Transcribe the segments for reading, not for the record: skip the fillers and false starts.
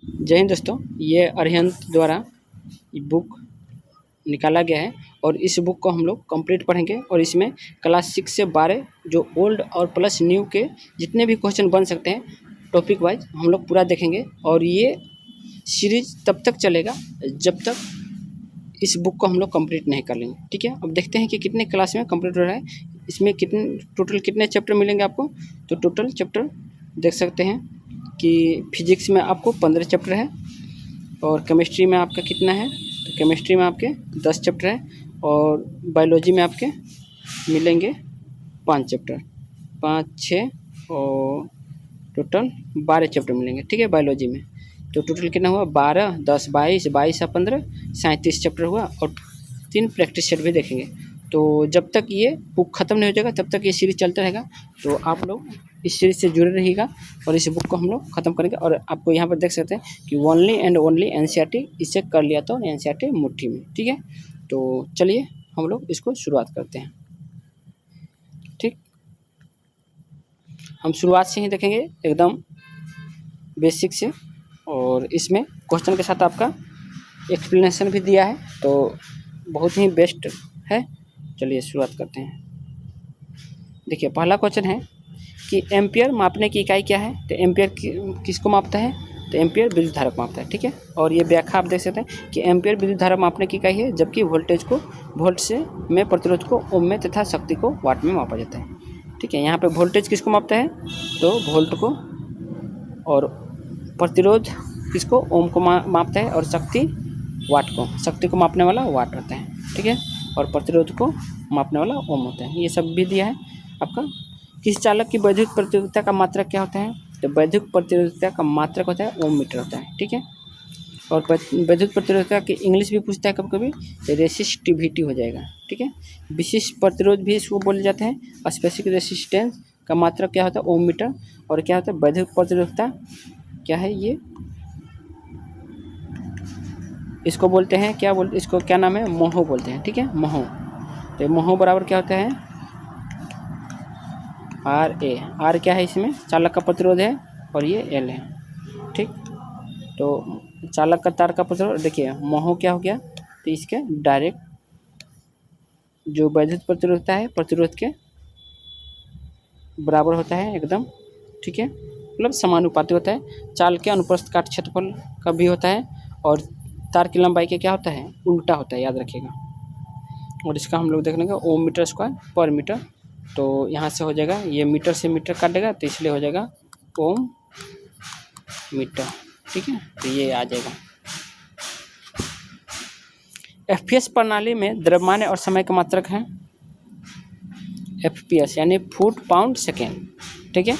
जय हिंद दोस्तों, ये अरिहंत द्वारा ये बुक निकाला गया है और इस बुक को हम लोग कंप्लीट पढ़ेंगे और इसमें क्लास 6 से 12 जो ओल्ड और प्लस न्यू के जितने भी क्वेश्चन बन सकते हैं टॉपिक वाइज हम लोग पूरा देखेंगे। और ये सीरीज तब तक चलेगा जब तक इस बुक को हम लोग कंप्लीट नहीं कर लेंगे। ठीक है, अब देखते हैं कि कितने क्लास में कंप्लीट हो रहा है, इसमें टोटल कितने चैप्टर मिलेंगे आपको। तो टोटल चैप्टर देख सकते हैं कि फिजिक्स में आपको 15 चैप्टर है और केमिस्ट्री में आपका कितना है, तो केमिस्ट्री में आपके 10 चैप्टर है और बायोलॉजी में आपके मिलेंगे 5 चैप्टर, 5, 6 और टोटल 12 चैप्टर मिलेंगे। ठीक है, बायोलॉजी में तो टोटल कितना हुआ 12, 10, 22, 22 और 15, 37 चैप्टर हुआ और 3 प्रैक्टिस सेट भी देखेंगे। तो जब तक ये बुक ख़त्म नहीं हो जाएगा तब तक ये सीरीज़ चलता रहेगा। तो आप लोग इस सीरीज़ से जुड़े रहिएगा और इस बुक को हम लोग ख़त्म करेंगे। और आपको यहाँ पर देख सकते हैं कि ओनली एंड ओनली एनसीईआरटी इसे कर लिया तो एनसीईआरटी मुट्ठी में। ठीक है, तो चलिए हम लोग इसको शुरुआत करते हैं। ठीक, हम शुरुआत से ही देखेंगे एकदम बेसिक से और इसमें क्वेश्चन के साथ आपका एक्सप्लेनेशन भी दिया है, तो बहुत ही बेस्ट है। चलिए शुरुआत करते हैं। देखिए पहला क्वेश्चन है कि एम्पियर मापने की इकाई क्या है। तो एम्पियर किसको मापता है, तो एम्पियर विद्युत धारा को मापता है। ठीक है, और ये व्याख्या आप देख सकते हैं कि एम्पियर विद्युत धारा मापने की इकाई है, जबकि वोल्टेज को वोल्ट से में, प्रतिरोध को ओम में तथा शक्ति को वाट में मापा जाता है। ठीक है, यहाँ पे वोल्टेज किसको मापता है, तो वोल्ट को, और प्रतिरोध किसको, ओम को मापता है, और शक्ति वाट को, शक्ति को मापने वाला वाट होता है। ठीक है, और प्रतिरोध को मापने वाला ओम होता है। ये सब भी दिया है आपका। किस चालक की वैद्युत प्रतिरोधकता का मात्रक क्या होता है, तो वैद्युत प्रतिरोधकता का मात्रक होता है ओम मीटर होता है। ठीक है, और वैद्युत प्रतिरोधकता की इंग्लिश भी पूछता है कभी कभी, रेसिस्टिविटी हो जाएगा। ठीक है, विशिष्ट प्रतिरोध भी इसको बोले जाते हैं। स्पेसिफिक रेसिस्टेंस का मात्रक क्या होता है, ओम मीटर। और क्या होता है वैद्युत प्रतिरोधकता, क्या है ये, इसको बोलते हैं क्या बोलते, इसको क्या नाम है, मोहो बोलते हैं। ठीक है, मोहो। तो मोहो बराबर क्या होता है, आर क्या है, इसमें चालक का प्रतिरोध है और ये एल है। ठीक, तो चालक का तार का प्रतिरोध, देखिए मोहो क्या हो गया, तो इसके डायरेक्ट जो वैद्युत प्रतिरोधता है प्रतिरोध के बराबर होता है एकदम। ठीक है, मतलब समानुपाती होता है। चाल के अनुप्रस्थ काट क्षेत्रफल का भी होता है और तार की लंबाई के क्या होता है, उल्टा होता है, याद रखिएगा। और इसका हम लोग देख लेंगे ओम मीटर स्क्वायर पर मीटर। तो यहाँ से हो जाएगा, ये मीटर से मीटर काटेगा तो इसलिए हो जाएगा ओम मीटर। ठीक है, तो ये आ जाएगा। एफपीएस प्रणाली में द्रव्यमान और समय का मात्रक है एफपीएस, यानी फुट पाउंड सेकेंड। ठीक है,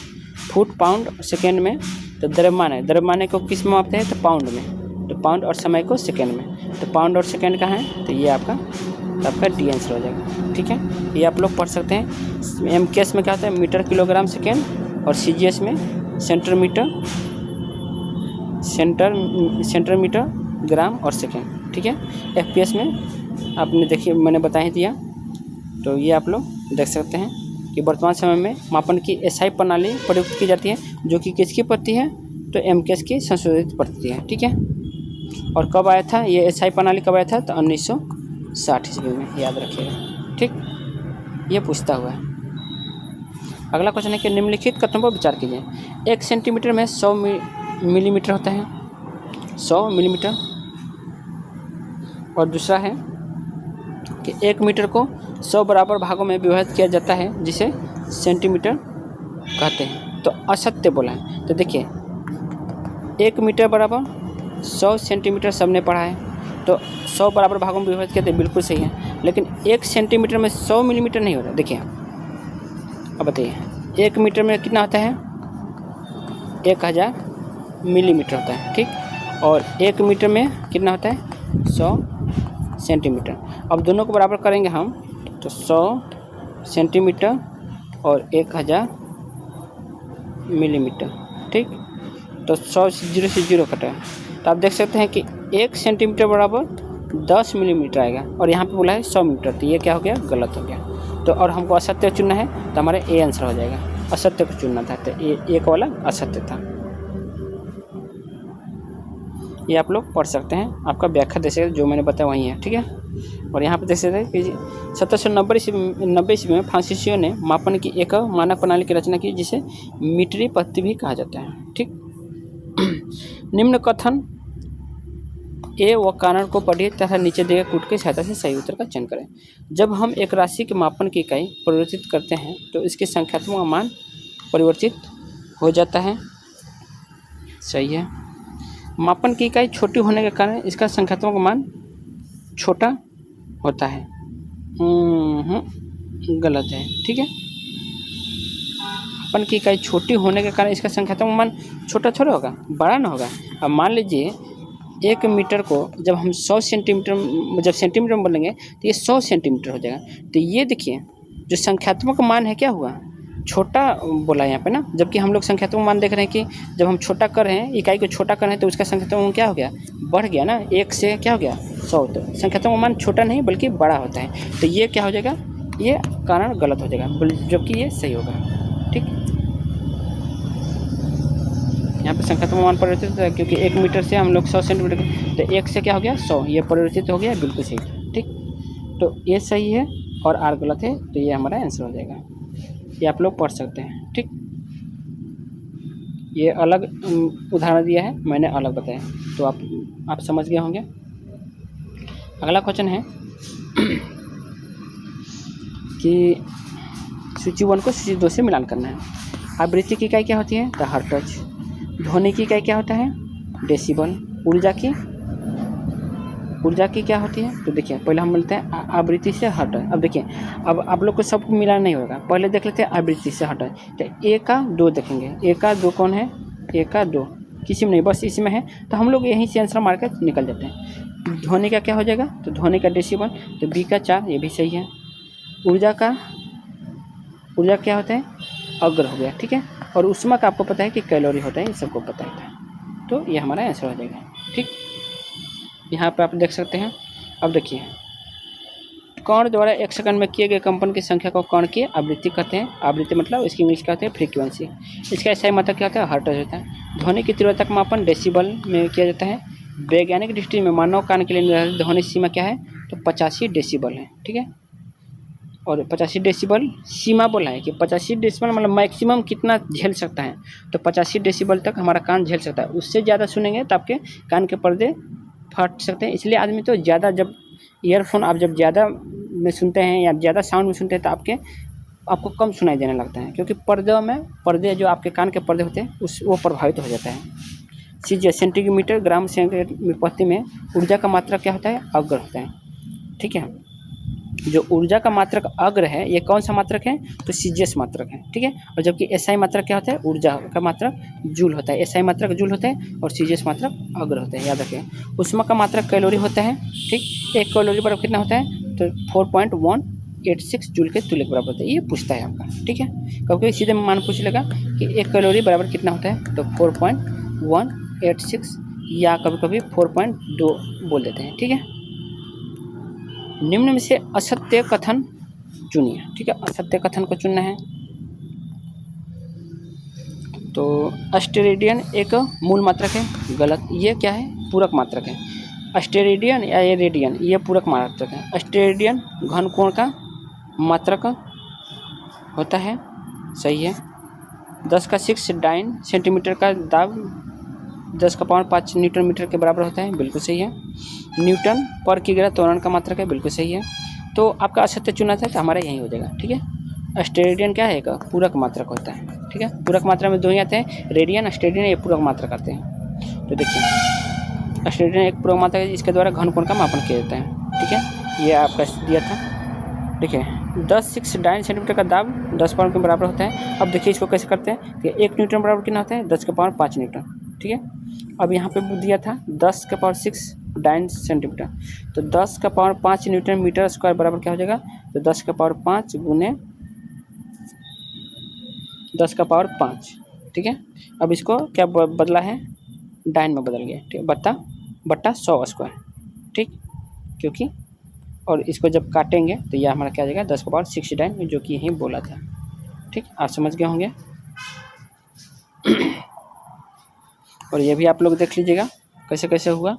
फुट पाउंड सेकेंड में तो द्रव्यमान है, द्रव्यमान को किस में मापते हैं, तो पाउंड में, तो पाउंड और समय को सेकेंड में। तो पाउंड और सेकेंड का है, तो ये आपका डी आंसर हो जाएगा। ठीक है, ये आप लोग पढ़ सकते हैं। एमकेएस में क्या होता है, मीटर किलोग्राम सेकेंड, और सीजीएस में सेंटर मीटर ग्राम और सेकेंड। ठीक है, एफपीएस में आपने देखिए मैंने बता ही दिया। तो ये आप लोग देख सकते हैं कि वर्तमान समय में मापन की एसआई प्रणाली प्रयुक्त की जाती है, जो कि किसकी पड़ती है, तो एमकेएस की संशोधित पड़ती है। ठीक है, और कब आया था ये एसआई प्रणाली, कब आया था, तो 1960 ईस्वी में, याद रखिएगा। ठीक, ये पूछता हुआ है। अगला क्वेश्चन है कि निम्नलिखित कथनों पर विचार कीजिए। 1 सेंटीमीटर में 100 मिलीमीटर होता है, 100 मिलीमीटर। और दूसरा है कि 1 मीटर को 100 बराबर भागों में विभाजित किया जाता है, जिसे सेंटीमीटर कहते हैं। तो असत्य बोला है। तो देखिए 1 मीटर बराबर 100 सेंटीमीटर सबने पढ़ा है, तो 100 बराबर भागों में विभाजित किया, तो बिल्कुल सही है। लेकिन 1 सेंटीमीटर में 100 मिलीमीटर नहीं होता। देखिए अब बताइए, 1 मीटर में कितना होता है, 1000 मिलीमीटर होता है। ठीक, और 1 मीटर में कितना होता है, 100 सेंटीमीटर। अब दोनों को बराबर करेंगे हम, तो 100 सेंटीमीटर और 1000 मिलीमीटर। ठीक, तो 100 से 0 कटा, तो आप देख सकते हैं कि 1 सेंटीमीटर बराबर 10 मिलीमीटर आएगा, और यहाँ पे बोला है 100 मीटर, तो ये क्या हो गया, गलत हो गया। तो और हमको असत्य चुनना है, तो हमारा ए आंसर हो जाएगा। असत्य को चुनना था, तो एक वाला असत्य था। ये आप लोग पढ़ सकते हैं, आपका व्याख्या देख सकते जो मैंने बताया वही है, ठीक है। और यहाँ पे देख सकते हैं कि 1790 ईस्वी में फ्रांसीसियों ने मापन की एक मानक प्रणाली की रचना की जिसे मीटरी पद्धति भी कहा जाता है, ठीक। निम्न कथन ए व कारण को पढ़िए तथा नीचे दिए कूट की सहायता से सही उत्तर का चयन करें। जब हम एक राशि के मापन की इकाई परिवर्तित करते हैं तो इसके संख्यात्मक मान परिवर्तित हो जाता है, सही है। मापन की इकाई छोटी होने के कारण इसका संख्यात्मक मान छोटा होता है, गलत है, ठीक है। मापन की इकाई छोटी होने के कारण इसका संख्यात्मक मान छोटा थोड़ा होगा, बड़ा ना होगा। अब मान लीजिए 1 मीटर को जब हम 100 सेंटीमीटर जब सेंटीमीटर में बोलेंगे तो ये 100 सेंटीमीटर हो जाएगा। तो ये देखिए जो संख्यात्मक मान है क्या हुआ, छोटा बोला यहाँ पे ना, जबकि हम लोग संख्यात्मक मान देख रहे हैं कि जब हम छोटा कर रहे हैं, इकाई को छोटा कर रहे हैं तो उसका संख्यात्मक मान क्या हो गया, बढ़ गया ना, 1 से क्या हो गया 100। तो संख्यात्मक मान छोटा नहीं बल्कि बड़ा होता है। तो ये क्या हो जाएगा, ये कारण गलत हो जाएगा, जबकि ये सही होगा, ठीक। यहाँ पे संख्यात्मक मान परिवर्तित है क्योंकि 1 मीटर से हम लोग 100 सेंटीमीटर, तो 1 से क्या हो गया 100, ये परिवर्तित हो गया, बिल्कुल सही, ठीक। तो ये सही है और आर गलत है, तो ये हमारा आंसर हो जाएगा। ये आप लोग पढ़ सकते हैं, ठीक। ये अलग उदाहरण दिया है, मैंने अलग बताया, तो आप समझ गए होंगे। अगला क्वेश्चन है कि सूची 1 को सूची 2 से मिलान करना है। आवृत्ति की इकाई क्या होती है, द हर्ट्ज। ध्वनि की इकाई क्या होता है, डेसिबल। ऊर्जा की क्या होती है, तो देखिए पहले हम मिलते हैं आवृत्ति से हर्ट्ज। अब देखिए अब आप लोग को सबको मिलाना नहीं होगा, पहले देख लेते हैं आवृत्ति से हर्ट्ज। तो 1 का 2 देखेंगे, 1 का 2 कौन है, 1 का 2 किसी में नहीं, बस इसमें है, तो हम लोग यहीं से आंसर मार के निकल जाते हैं। ध्वनि का क्या हो जाएगा, तो ध्वनि का डेसिबल, तो बी का 4, ये भी सही है। ऊर्जा क्या होता है, अग्र हो गया, ठीक है। और ऊष्मा का आपको पता है कि कैलोरी होता है, ये सबको पता है, तो ये हमारा आंसर हो जाएगा, ठीक। यहाँ पे आप देख सकते हैं। अब देखिए कण द्वारा 1 सेकंड में किए गए कंपन की संख्या को कण की आवृत्ति कहते हैं। आवृत्ति मतलब इसकी इंग्लिश कहते हैं फ्रीक्वेंसी। इसका सही मतलब क्या होता है, हर्ट्ज होता है। ध्वनि की तीव्रता का मापन डेसिबल में किया जाता है। वैज्ञानिक दृष्टि में मानव कान के लिए निर्धारित ध्वनि सीमा क्या है, तो 85 डेसिबल है, ठीक है। और 85 डेसिबल सीमा बोला है कि 85 डेसिबल मतलब मैक्सिमम कितना झेल सकता है, तो 85 डेसिबल तक हमारा कान झेल सकता है। उससे ज़्यादा सुनेंगे तो आपके कान के पर्दे फट सकते हैं। इसलिए आदमी तो ज़्यादा, जब ईयरफोन आप जब ज़्यादा में सुनते हैं या ज़्यादा साउंड में सुनते हैं तो आपको कम सुनाई देने लगता है, क्योंकि पर्दे जो आपके कान के पर्दे होते हैं वो प्रभावित हो जाता है। सीजिए सेंटीमीटर ग्राम प्रति में ऊर्जा का मात्रा क्या होता है, अग्र होता है, ठीक है। जो ऊर्जा का मात्रक अग्र है ये कौन सा मात्रक है, तो सीजीएस मात्रक है, ठीक है। और जबकि एसआई मात्रक क्या होता है, ऊर्जा का मात्रक जूल होता है। एसआई मात्रक जूल होता है और सीजीएस मात्रक अग्र होता है, याद रखें। ऊष्मा का मात्रक कैलोरी होता है, ठीक। 1 कैलोरी बराबर कितना होता है, तो 4.186 जूल के तुल्य के बराबर होता है। ये पूछता है आपका, ठीक है। कभी सीधे मान पूछ लेगा कि 1 कैलोरी बराबर कितना होता है, तो 4.186 या कभी कभी 4.2 बोल देते हैं, ठीक है। निम्न में से असत्य कथन चुनिए, ठीक है। असत्य कथन को चुनना है। तो अस्टेरेडियन एक मूल मात्रक है, गलत। ये क्या है, पूरक मात्रक है। अस्टेरेडियन या ये रेडियन ये पूरक मात्रक है। अस्टेरेडियन घन कोण का मात्रक होता है, सही है। 10 का 6 डाइन सेंटीमीटर का दाब 10 का पावर 5 न्यूटन मीटर के बराबर होता है, बिल्कुल सही है। न्यूटन पर किग्रा त्वरण का मात्रक है, बिल्कुल सही है। तो आपका असत्य चुना था तो हमारा यही हो जाएगा, ठीक है। अस्टेरेडियन क्या है, एक पूरक मात्रक होता है, ठीक है। पूरक मात्रा में 2 ही आते हैं, रेडियन अस्टेरेडियन, ये पूरक मात्रक आते हैं। तो देखिए अस्टेरेडियन एक पूरक मात्रक है जिसके द्वारा घन कोण का मापन किया जाता है, ठीक है। ये आपका दिया था, देखिए 10 डाइन सेंटीमीटर का दाब 10 पावर के बराबर होता है। अब देखिए इसको कैसे करते हैं कि 1 न्यूटन बराबर कितना होता है, 10 का पावर 5 न्यूटन, ठीक है। अब यहाँ पे दिया था 10 का पावर 6 डाइन सेंटीमीटर, तो 10 का पावर 5 न्यूटन मीटर स्क्वायर बराबर क्या हो जाएगा, तो 10 का पावर 5 गुने 10 का पावर 5, ठीक है। अब इसको क्या बदला है, डाइन में बदल गया, ठीक है, बट्टा 100 स्क्वायर, ठीक। क्योंकि और इसको जब काटेंगे तो यह हमारा क्या आ जाएगा, 10 का पावर 6 डाइन, जो कि यही बोला था, ठीक। आप समझ गए होंगे। और ये भी आप लोग देख लीजिएगा कैसे कैसे हुआ,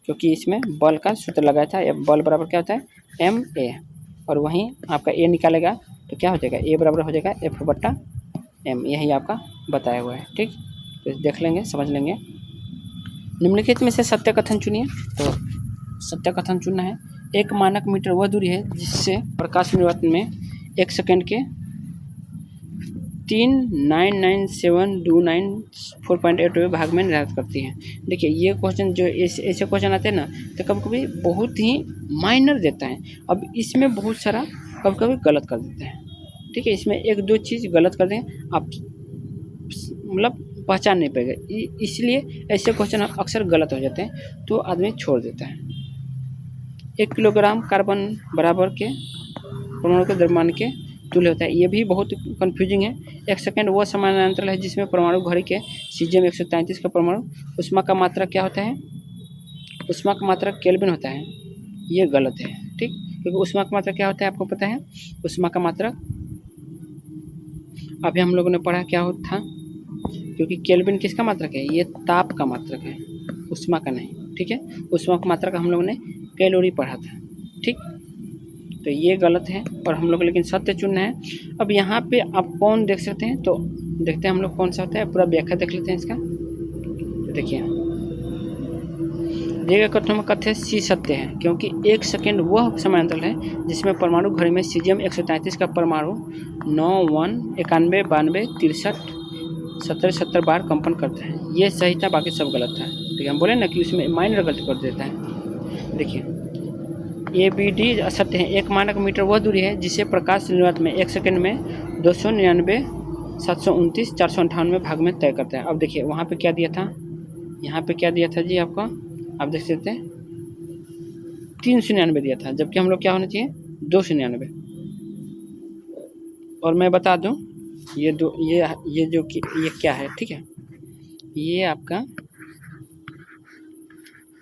क्योंकि इसमें बल का सूत्र लगाया था। बल बराबर क्या होता है, एम ए, और वहीं आपका ए निकालेगा तो क्या हो जाएगा, ए बराबर हो जाएगा एफ बट्टा एम, यही आपका बताया हुआ है। ठीक, तो देख लेंगे, समझ लेंगे। निम्नलिखित में से सत्य कथन चुनिए। तो सत्य कथन चुनना है, एक मानक मीटर वह दूरी है जिससे प्रकाश निर्वात में 1 सेकंड के 3,997,294.8 भाग में निर्धारित करती है। देखिए ये क्वेश्चन जो ऐसे क्वेश्चन आते हैं ना, तो कभी कभी बहुत ही माइनर देता है। अब इसमें बहुत सारा कभी कभी गलत कर देते हैं। ठीक है, इसमें एक दो चीज़ गलत कर दें, आप मतलब पहचान नहीं पाएगा, इसलिए ऐसे क्वेश्चन अक्सर गलत हो जाते हैं, तो आदमी छोड़ देता है। 1 किलोग्राम कार्बन बराबर के परमाणु के द्रव्यमान के तुल्य होता है। ये भी बहुत कंफ्यूजिंग है। 1 सेकंड वह समानांतर है जिसमें परमाणु घड़ी के सीजियम 133 का परमाणु ऊष्मा का मात्रक क्या होता है, ऊष्मा का मात्रक केल्विन होता है। ये गलत है। ठीक, क्योंकि ऊष्मा का मात्रक क्या होता है आपको पता है, ऊष्मा का मात्रक अभी हम लोगों ने पढ़ा क्या था, क्योंकि केल्विन किसका मात्रक है, ये ताप का मात्रक है, ऊष्मा का नहीं। ठीक है, ऊष्मा का मात्रक हम लोगों ने कैलोरी पढ़ा था। ठीक, तो ये गलत है और हम लोग लेकिन सत्य चुनना है। अब यहाँ पे आप कौन देख सकते हैं, तो देखते हैं हम लोग कौन सा होता है, पूरा व्याख्या देख लेते हैं इसका। तो देखिए, दिए गए कथनों में कथ्य सी सत्य है, क्योंकि 1 सेकंड वह समानांतर है जिसमें परमाणु घड़ी में सीजियम 133 का परमाणु 9, 1, 91, 92, 63, 70 बार कंपन करता है। ये सही था, बाकी सब गलत था। ठीक है, हम बोले ना कि उसमें माइनर गलती कर देता है। देखिए, ए बी डी असत्य है। एक मानक मीटर वह दूरी है जिसे प्रकाश निर्वात में 1 सेकंड में 299,729,498 भाग में तय करता है। अब देखिए वहाँ पे क्या दिया था, यहाँ पे क्या दिया था जी आपको, आप देख सकते हैं 399 दिया था, जबकि हम लोग क्या होना चाहिए 299। और मैं बता दूं ये क्या है। ठीक है, ये आपका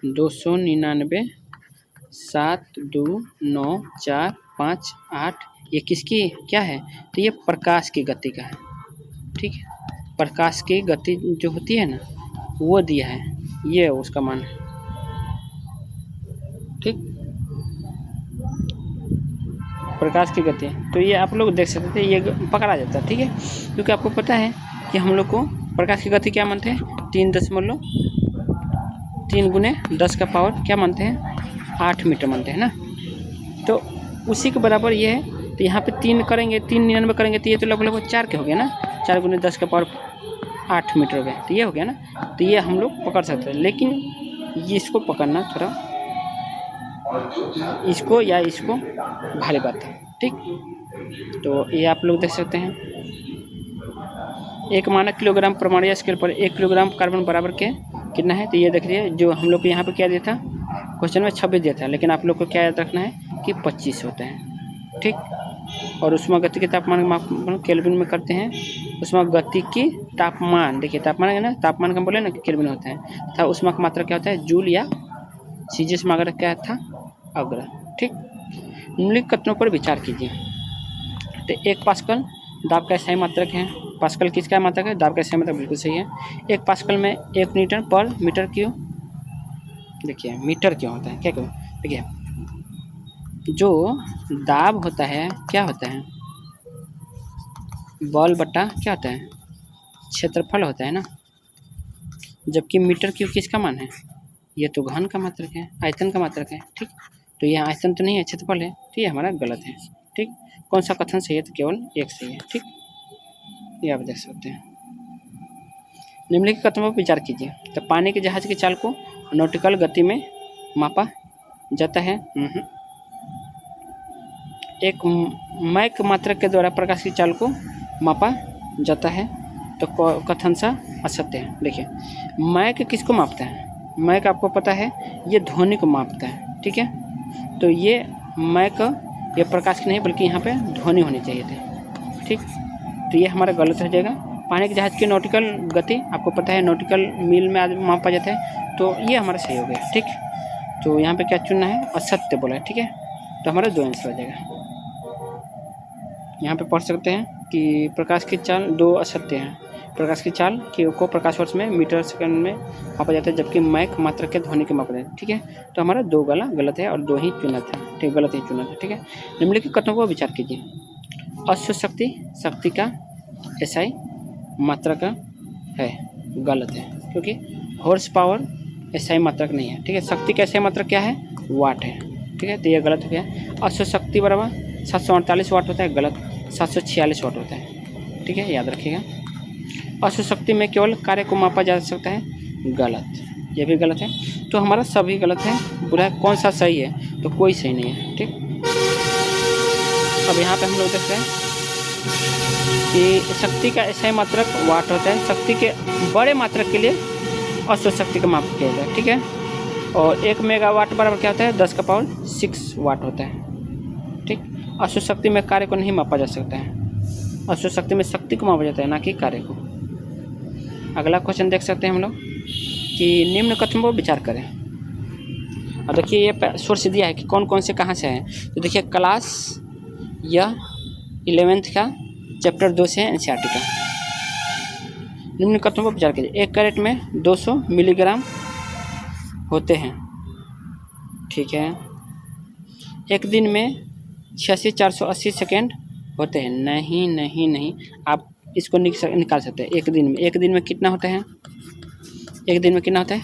299,729,458 ये किसकी क्या है, तो ये प्रकाश की गति का है। ठीक है, प्रकाश की गति जो होती है ना वो दिया है, ये उसका मान है। ठीक, प्रकाश की गति, तो ये आप लोग देख सकते थे, ये पकड़ा जाता है। ठीक है, क्योंकि आपको पता है कि हम लोग को प्रकाश की गति क्या मानते हैं, 3 गुने 10 का पावर क्या मानते हैं, 8 मीटर मानते हैं ना। तो उसी के बराबर ये है। तो यहाँ पे 3 करेंगे, 399 करेंगे, तो ये तो लगभग 4 के हो गया ना, 4 गुने 10 का पावर 8 मीटर हो गया, तो ये हो गया ना। तो ये हम लोग पकड़ सकते हैं, लेकिन ये इसको पकड़ना थोड़ा, इसको या इसको भारी बात है। ठीक, तो ये आप लोग देख सकते हैं। एक मानक किलोग्राम परमाणु स्केल पर 1 किलोग्राम कार्बन बराबर के कितना है, तो ये देख लीजिए, जो हम लोग को यहाँ पे क्या दिया था, क्वेश्चन में 26 दिया था, लेकिन आप लोग को क्या याद रखना है कि 25 होता है। ठीक, और ऊष्मा गति के तापमान का मापन केल्विन में करते हैं। ऊष्मा गति की तापमान, देखिए तापमान है ना, तापमान का बोले ना कि केल्विन होता है, तथा ऊष्मा का मात्रा क्या होता है, जूल या सीजियस में अगर क्या था अग्र। ठीक, निम्नलिखित कथनों पर विचार कीजिए। तो 1 पास्कल दाब का स्थायी मात्रक है। पास्कल किसका मात्रक है, दाब का स्थायी मात्रक, बिल्कुल सही है। 1 पास्कल में 1 न्यूटन पर मीटर क्यूब। देखिए मीटर क्यों होता है, क्या क्यों, देखिए जो दाब होता है क्या होता है, बल बटा क्या होता है, क्षेत्रफल होता है ना, जबकि मीटर क्यूब किसका मान है, ये तो घन का मात्रक है, आयतन का मात्रक है। ठीक, तो ये आयतन तो नहीं है, क्षेत्रफल है, तो ये हमारा गलत है। ठीक, कौन सा कथन सही है, तो केवल एक सही है। ठीक, ये आप देख सकते हैं। निम्नलिखित कथनों पर विचार कीजिए। तो पानी के जहाज की चाल को नॉटिकल गति में मापा जाता है। एक मैक मात्रक के द्वारा प्रकाश की चाल को मापा जाता है, तो कथन सा असत्य है। देखिए मैक किसको मापता है, मैक आपको पता है ये ध्वनि को मापता है। ठीक है, तो ये मैक ये प्रकाश की नहीं बल्कि यहाँ पे ध्वनि होनी चाहिए थी। ठीक, तो ये हमारा गलत हो जाएगा। पानी के जहाज की नॉटिकल गति आपको पता है नॉटिकल मील में आदमी मापा जाता है, तो ये हमारा सही हो गया। ठीक, तो यहाँ पे क्या चुनना है, असत्य बोला है। ठीक है, तो हमारा 2 आंसर हो जाएगा। यहाँ पे पढ़ सकते हैं कि प्रकाश की चाल 2 असत्य हैं। प्रकाश की चाल को प्रकाश वर्ष में मीटर सेकंड में मापा जाता है, जबकि मैक मात्रा के ध्वनि के मापा जाता है। ठीक है, तो हमारा 2 गलत है और 2 ही चुनत है। ठीक, गलत ही चुनत है। ठीक है, निम्नलिखित कथनों पर विचार कीजिए। अश्व शक्ति का एसआई मात्रक है, गलत है, क्योंकि हॉर्स पावर एसआई मात्रक नहीं है। ठीक है, शक्ति का एसआई मात्रक क्या है? वाट है। ठीक है, तो ये गलत हो गया। अश्व शक्ति बराबर 748 वाट होता है, गलत। 746 वाट होता है। ठीक है, याद रखिएगा। अश्व शक्ति में केवल कार्य को मापा जा सकता है, गलत, ये भी गलत है। तो हमारा सभी गलत है, बुरा है। कौन सा सही है? तो कोई सही नहीं है। ठीक, अब यहाँ पे हम लोग देखते हैं कि शक्ति का एसआई मात्रक वाट होता है। शक्ति के बड़े मात्रक के लिए अश्व शक्ति का माप किया जाता है। ठीक है, और 1 मेगावाट बराबर क्या होता है? 10 का पावर 6 वाट होता है। ठीक, अश्व शक्ति में कार्य को नहीं मापा जा सकता है। अश्व शक्ति में शक्ति को मापा जाता है, ना कि कार्य को। अगला क्वेश्चन देख सकते हैं हम लोग कि निम्न कथन पर विचार करें। और देखिए ये सोर्स दिया है कि कौन कौन से कहाँ से हैं। तो देखिए क्लास यह 11th का चैप्टर 2 से एनसीईआरटी का। निम्न कथनों पर विचार कीजिए। 1 कैरेट में 200 मिलीग्राम होते हैं। ठीक है, एक दिन में 86,480 सेकेंड होते हैं। नहीं नहीं नहीं, आप इसको निकाल सकते हैं। एक दिन में कितना होता है? एक दिन में कितना होता है?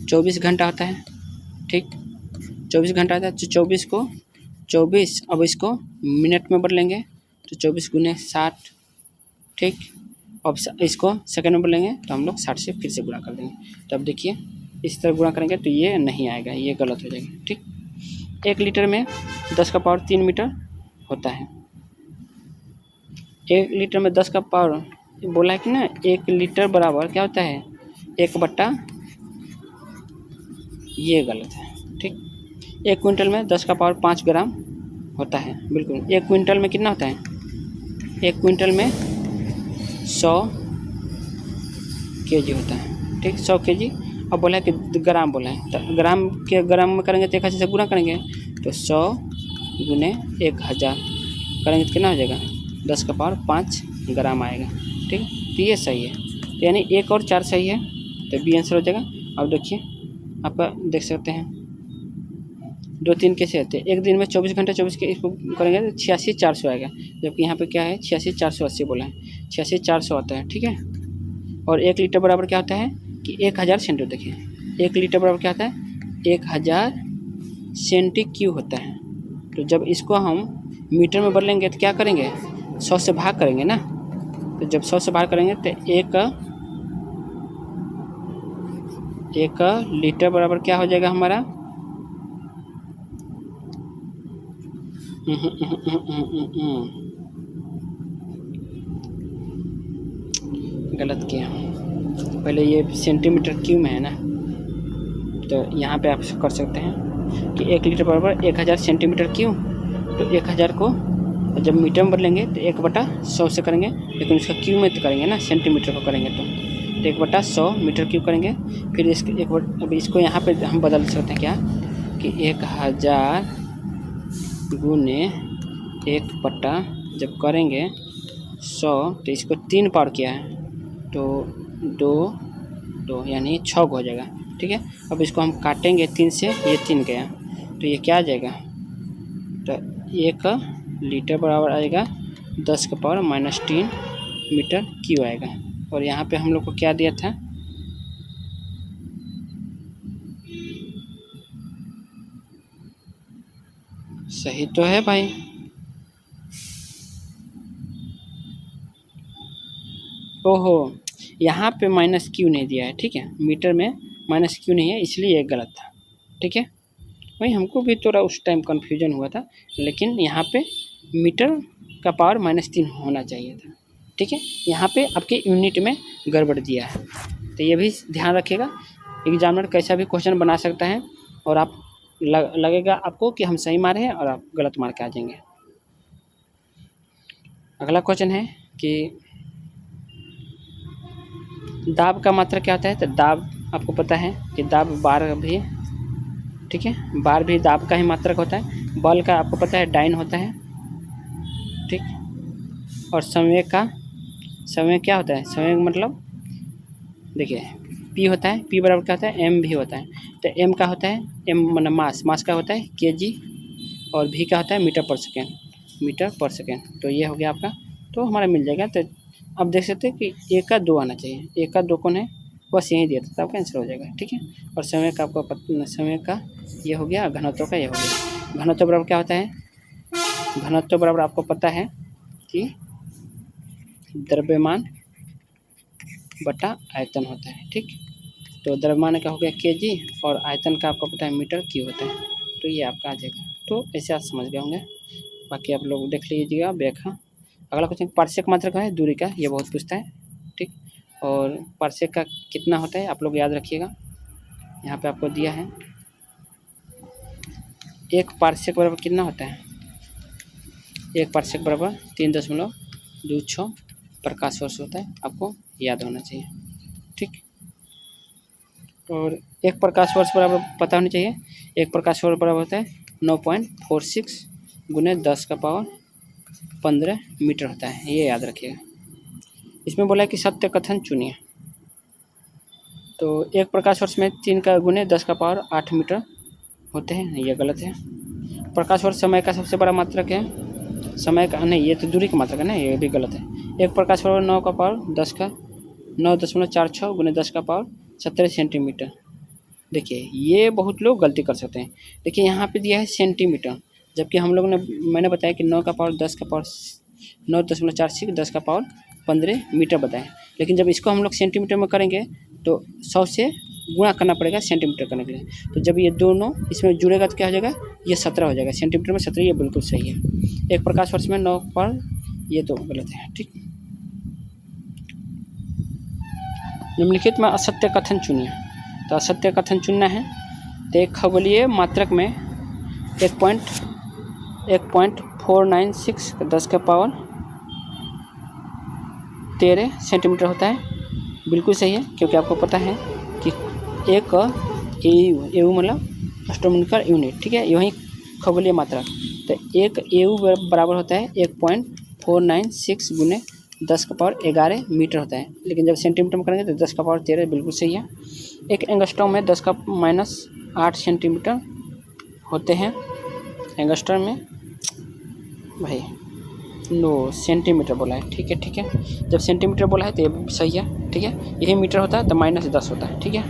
24 घंटा होता है। ठीक, 24 घंटा होता है। तो 24 अब इसको मिनट में बदलेंगे तो 24 गुने 60। ठीक, अब इसको सेकंड में बदलेंगे तो हम लोग 60 से फिर से गुणा कर देंगे। तो अब देखिए इस तरह गुणा करेंगे तो ये नहीं आएगा, ये गलत हो जाएगा। ठीक, 1 लीटर में 10 का पावर 3 मीटर होता है। 1 लीटर में 10 का पावर बोला है कि ना, 1 लीटर बराबर क्या होता है? 1/, ये गलत है। ठीक, 1 क्विंटल में 10 का पावर 5 ग्राम होता है। बिल्कुल, 1 क्विंटल में कितना होता है? 1 क्विंटल में 100 केजी होता है। ठीक, 100 केजी। अब बोला है कि ग्राम बोला है, तो ग्राम में करेंगे तो 1000 से गुणा करेंगे तो 100 गुने 1000 करेंगे तो कितना हो जाएगा? 10 का पावर 5 ग्राम आएगा। ठीक, तो ये सही है। तो यानी 1 और 4 सही है, तो बी आंसर हो जाएगा। अब देखिए आपका देख सकते हैं 2 3 कैसे होते हैं। एक दिन में 24 घंटे 24 के इसको करेंगे तो 86,400 आएगा, जबकि यहाँ पे क्या है? 86,480 बोला है, 86,400 आता है। ठीक है, और 1 लीटर बराबर क्या होता है कि 1000 सेंटी। देखिए 1 लीटर बराबर क्या होता है? 1000 सेंटी क्यूब होता है। तो जब इसको हम मीटर में बदलेंगे तो क्या करेंगे? 100 से भाग करेंगे ना। तो जब 100 से भाग करेंगे तो 1 लीटर बराबर क्या हो जाएगा हमारा? गलत किया, पहले ये सेंटीमीटर क्यूब में है ना, तो यहाँ पे आप कर सकते हैं कि 1 लीटर बराबर 1000 सेंटीमीटर क्यूब। तो 1000 को जब मीटर में बदलेंगे तो 1/100 से करेंगे, लेकिन उसका क्यूब में तो करेंगे ना, सेंटीमीटर को करेंगे तो 1/100 मीटर क्यूब करेंगे। फिर अब इसको यहाँ पे हम बदल सकते हैं क्या कि 1000 गुने 1/, जब करेंगे 100 तो इसको 3 पावर किया है तो 2 यानी 6 हो जाएगा। ठीक है, अब इसको हम काटेंगे 3 से, ये 3 गया तो ये क्या आ जाएगा? तो 1 लीटर बराबर आएगा 10 का पावर -3 मीटर क्यूब आएगा। और यहाँ पे हम लोग को क्या दिया था? सही तो है भाई। ओहो, यहाँ पे -q नहीं दिया है। ठीक है, मीटर में -q नहीं है, इसलिए ये गलत था। ठीक है, वही हमको भी थोड़ा उस टाइम कन्फ्यूजन हुआ था, लेकिन यहाँ पे मीटर का पावर -3 होना चाहिए था। ठीक है, यहाँ पे आपके यूनिट में गड़बड़ दिया है, तो ये भी ध्यान रखिएगा। एग्जामिनर कैसा भी क्वेश्चन बना सकता है और आप लगेगा आपको कि हम सही मारे हैं और आप गलत मार के आ जाएंगे। अगला क्वेश्चन है कि दाब का मात्रा क्या होता है? तो दाब आपको पता है कि दाब बार भी, ठीक है, बार भी दाब का ही मात्रक होता है। बल का आपको पता है डाइन होता है। ठीक, और संवेग का समय क्या होता है, समय मतलब देखिए P होता है, P बराबर क्या होता है, M भी होता है। तो M का होता है, M मतलब मास का होता है kg, और V का होता है मीटर पर सेकेंड। तो ये हो गया आपका, तो हमारा मिल जाएगा। तो अब देख सकते हैं कि 1 का 2 आना चाहिए, 1 का 2 कौन है, बस यही दिया था, तो आपका आंसर हो जाएगा। ठीक है, और समय का आपको समय का ये हो गया, घनत्व का ये हो गया। घनत्व बराबर क्या होता है, घनत्व बराबर आपको पता है कि द्रव्यमान बटा आयतन होता है। ठीक, तो द्रव्यमान का हो गया kg, और आयतन का आपको पता है मीटर क्यूब होता है। तो ये आपका आ जाएगा। तो ऐसे आप समझ गए होंगे, बाकी आप लोग देख लीजिएगा व्याख्या। अगला क्वेश्चन पार्सेक मात्रक का है, दूरी का, ये बहुत पूछता है। ठीक, और पार्सेक का कितना होता है आप लोग याद रखिएगा, यहाँ पे आपको दिया है। 1 पार्सेक बराबर कितना होता है, 1 पार्सेक बराबर 3.26 प्रकाश वर्ष होता है, आपको याद होना चाहिए। ठीक, और 1 प्रकाश वर्ष बराबर पता होनी चाहिए। 1 प्रकाश वर्ष बराबर होता है 9.46 गुने 10⁻15 मीटर होता है, ये याद रखिएगा। इसमें बोला है कि सत्य कथन चुनिए। तो 1 प्रकाश वर्ष में 3 का गुने 10⁸8 मीटर होते हैं, ये गलत है। प्रकाश वर्ष समय का सबसे बड़ा मात्रक है, समय का नहीं, ये तो दूरी का मात्रक है ना, ये भी गलत है। 1 प्रकाश वर्ष 9.46 गुने 10⁻17 सेंटीमीटर। देखिए ये बहुत लोग गलती कर सकते हैं। देखिए यहाँ पे दिया है सेंटीमीटर, जबकि हम लोग ने, मैंने बताया कि 9.46 10⁻15 मीटर बताएं। लेकिन जब इसको हम लोग सेंटीमीटर में करेंगे तो 100 से गुणा करना पड़ेगा सेंटीमीटर करने के लिए। तो जब ये दोनों इसमें जुड़ेगा तो क्या हो जाएगा, ये 17 हो जाएगा, सेंटीमीटर में 17, ये बिल्कुल सही है। 1 प्रकाश वर्ष में 9 पर, ये तो गलत है। ठीक, निम्नलिखित में असत्य कथन चुनिए। तो असत्य कथन चुनना है, तो एक खगोलीय मात्रक में 1.496 10⁻13 सेंटीमीटर होता है, बिल्कुल सही है, क्योंकि आपको पता है कि एक एयू मतलब एस्ट्रोनॉमिकल यूनिट, ठीक है, यही खगोलीय मात्रक। तो एक एयू बराबर होता है 1.496 गुने 10⁻11 मीटर होता है, लेकिन जब सेंटीमीटर में करेंगे तो 10⁻13 बिल्कुल सही है। एक एंगस्ट्रॉम में 10⁻8 सेंटीमीटर होते हैं, एंगस्ट्रॉम में भाई नो सेंटीमीटर बोला है। ठीक है, ठीक है, जब सेंटीमीटर बोला है तो ये सही है। ठीक है, यही मीटर होता है तो -10 होता है। ठीक है,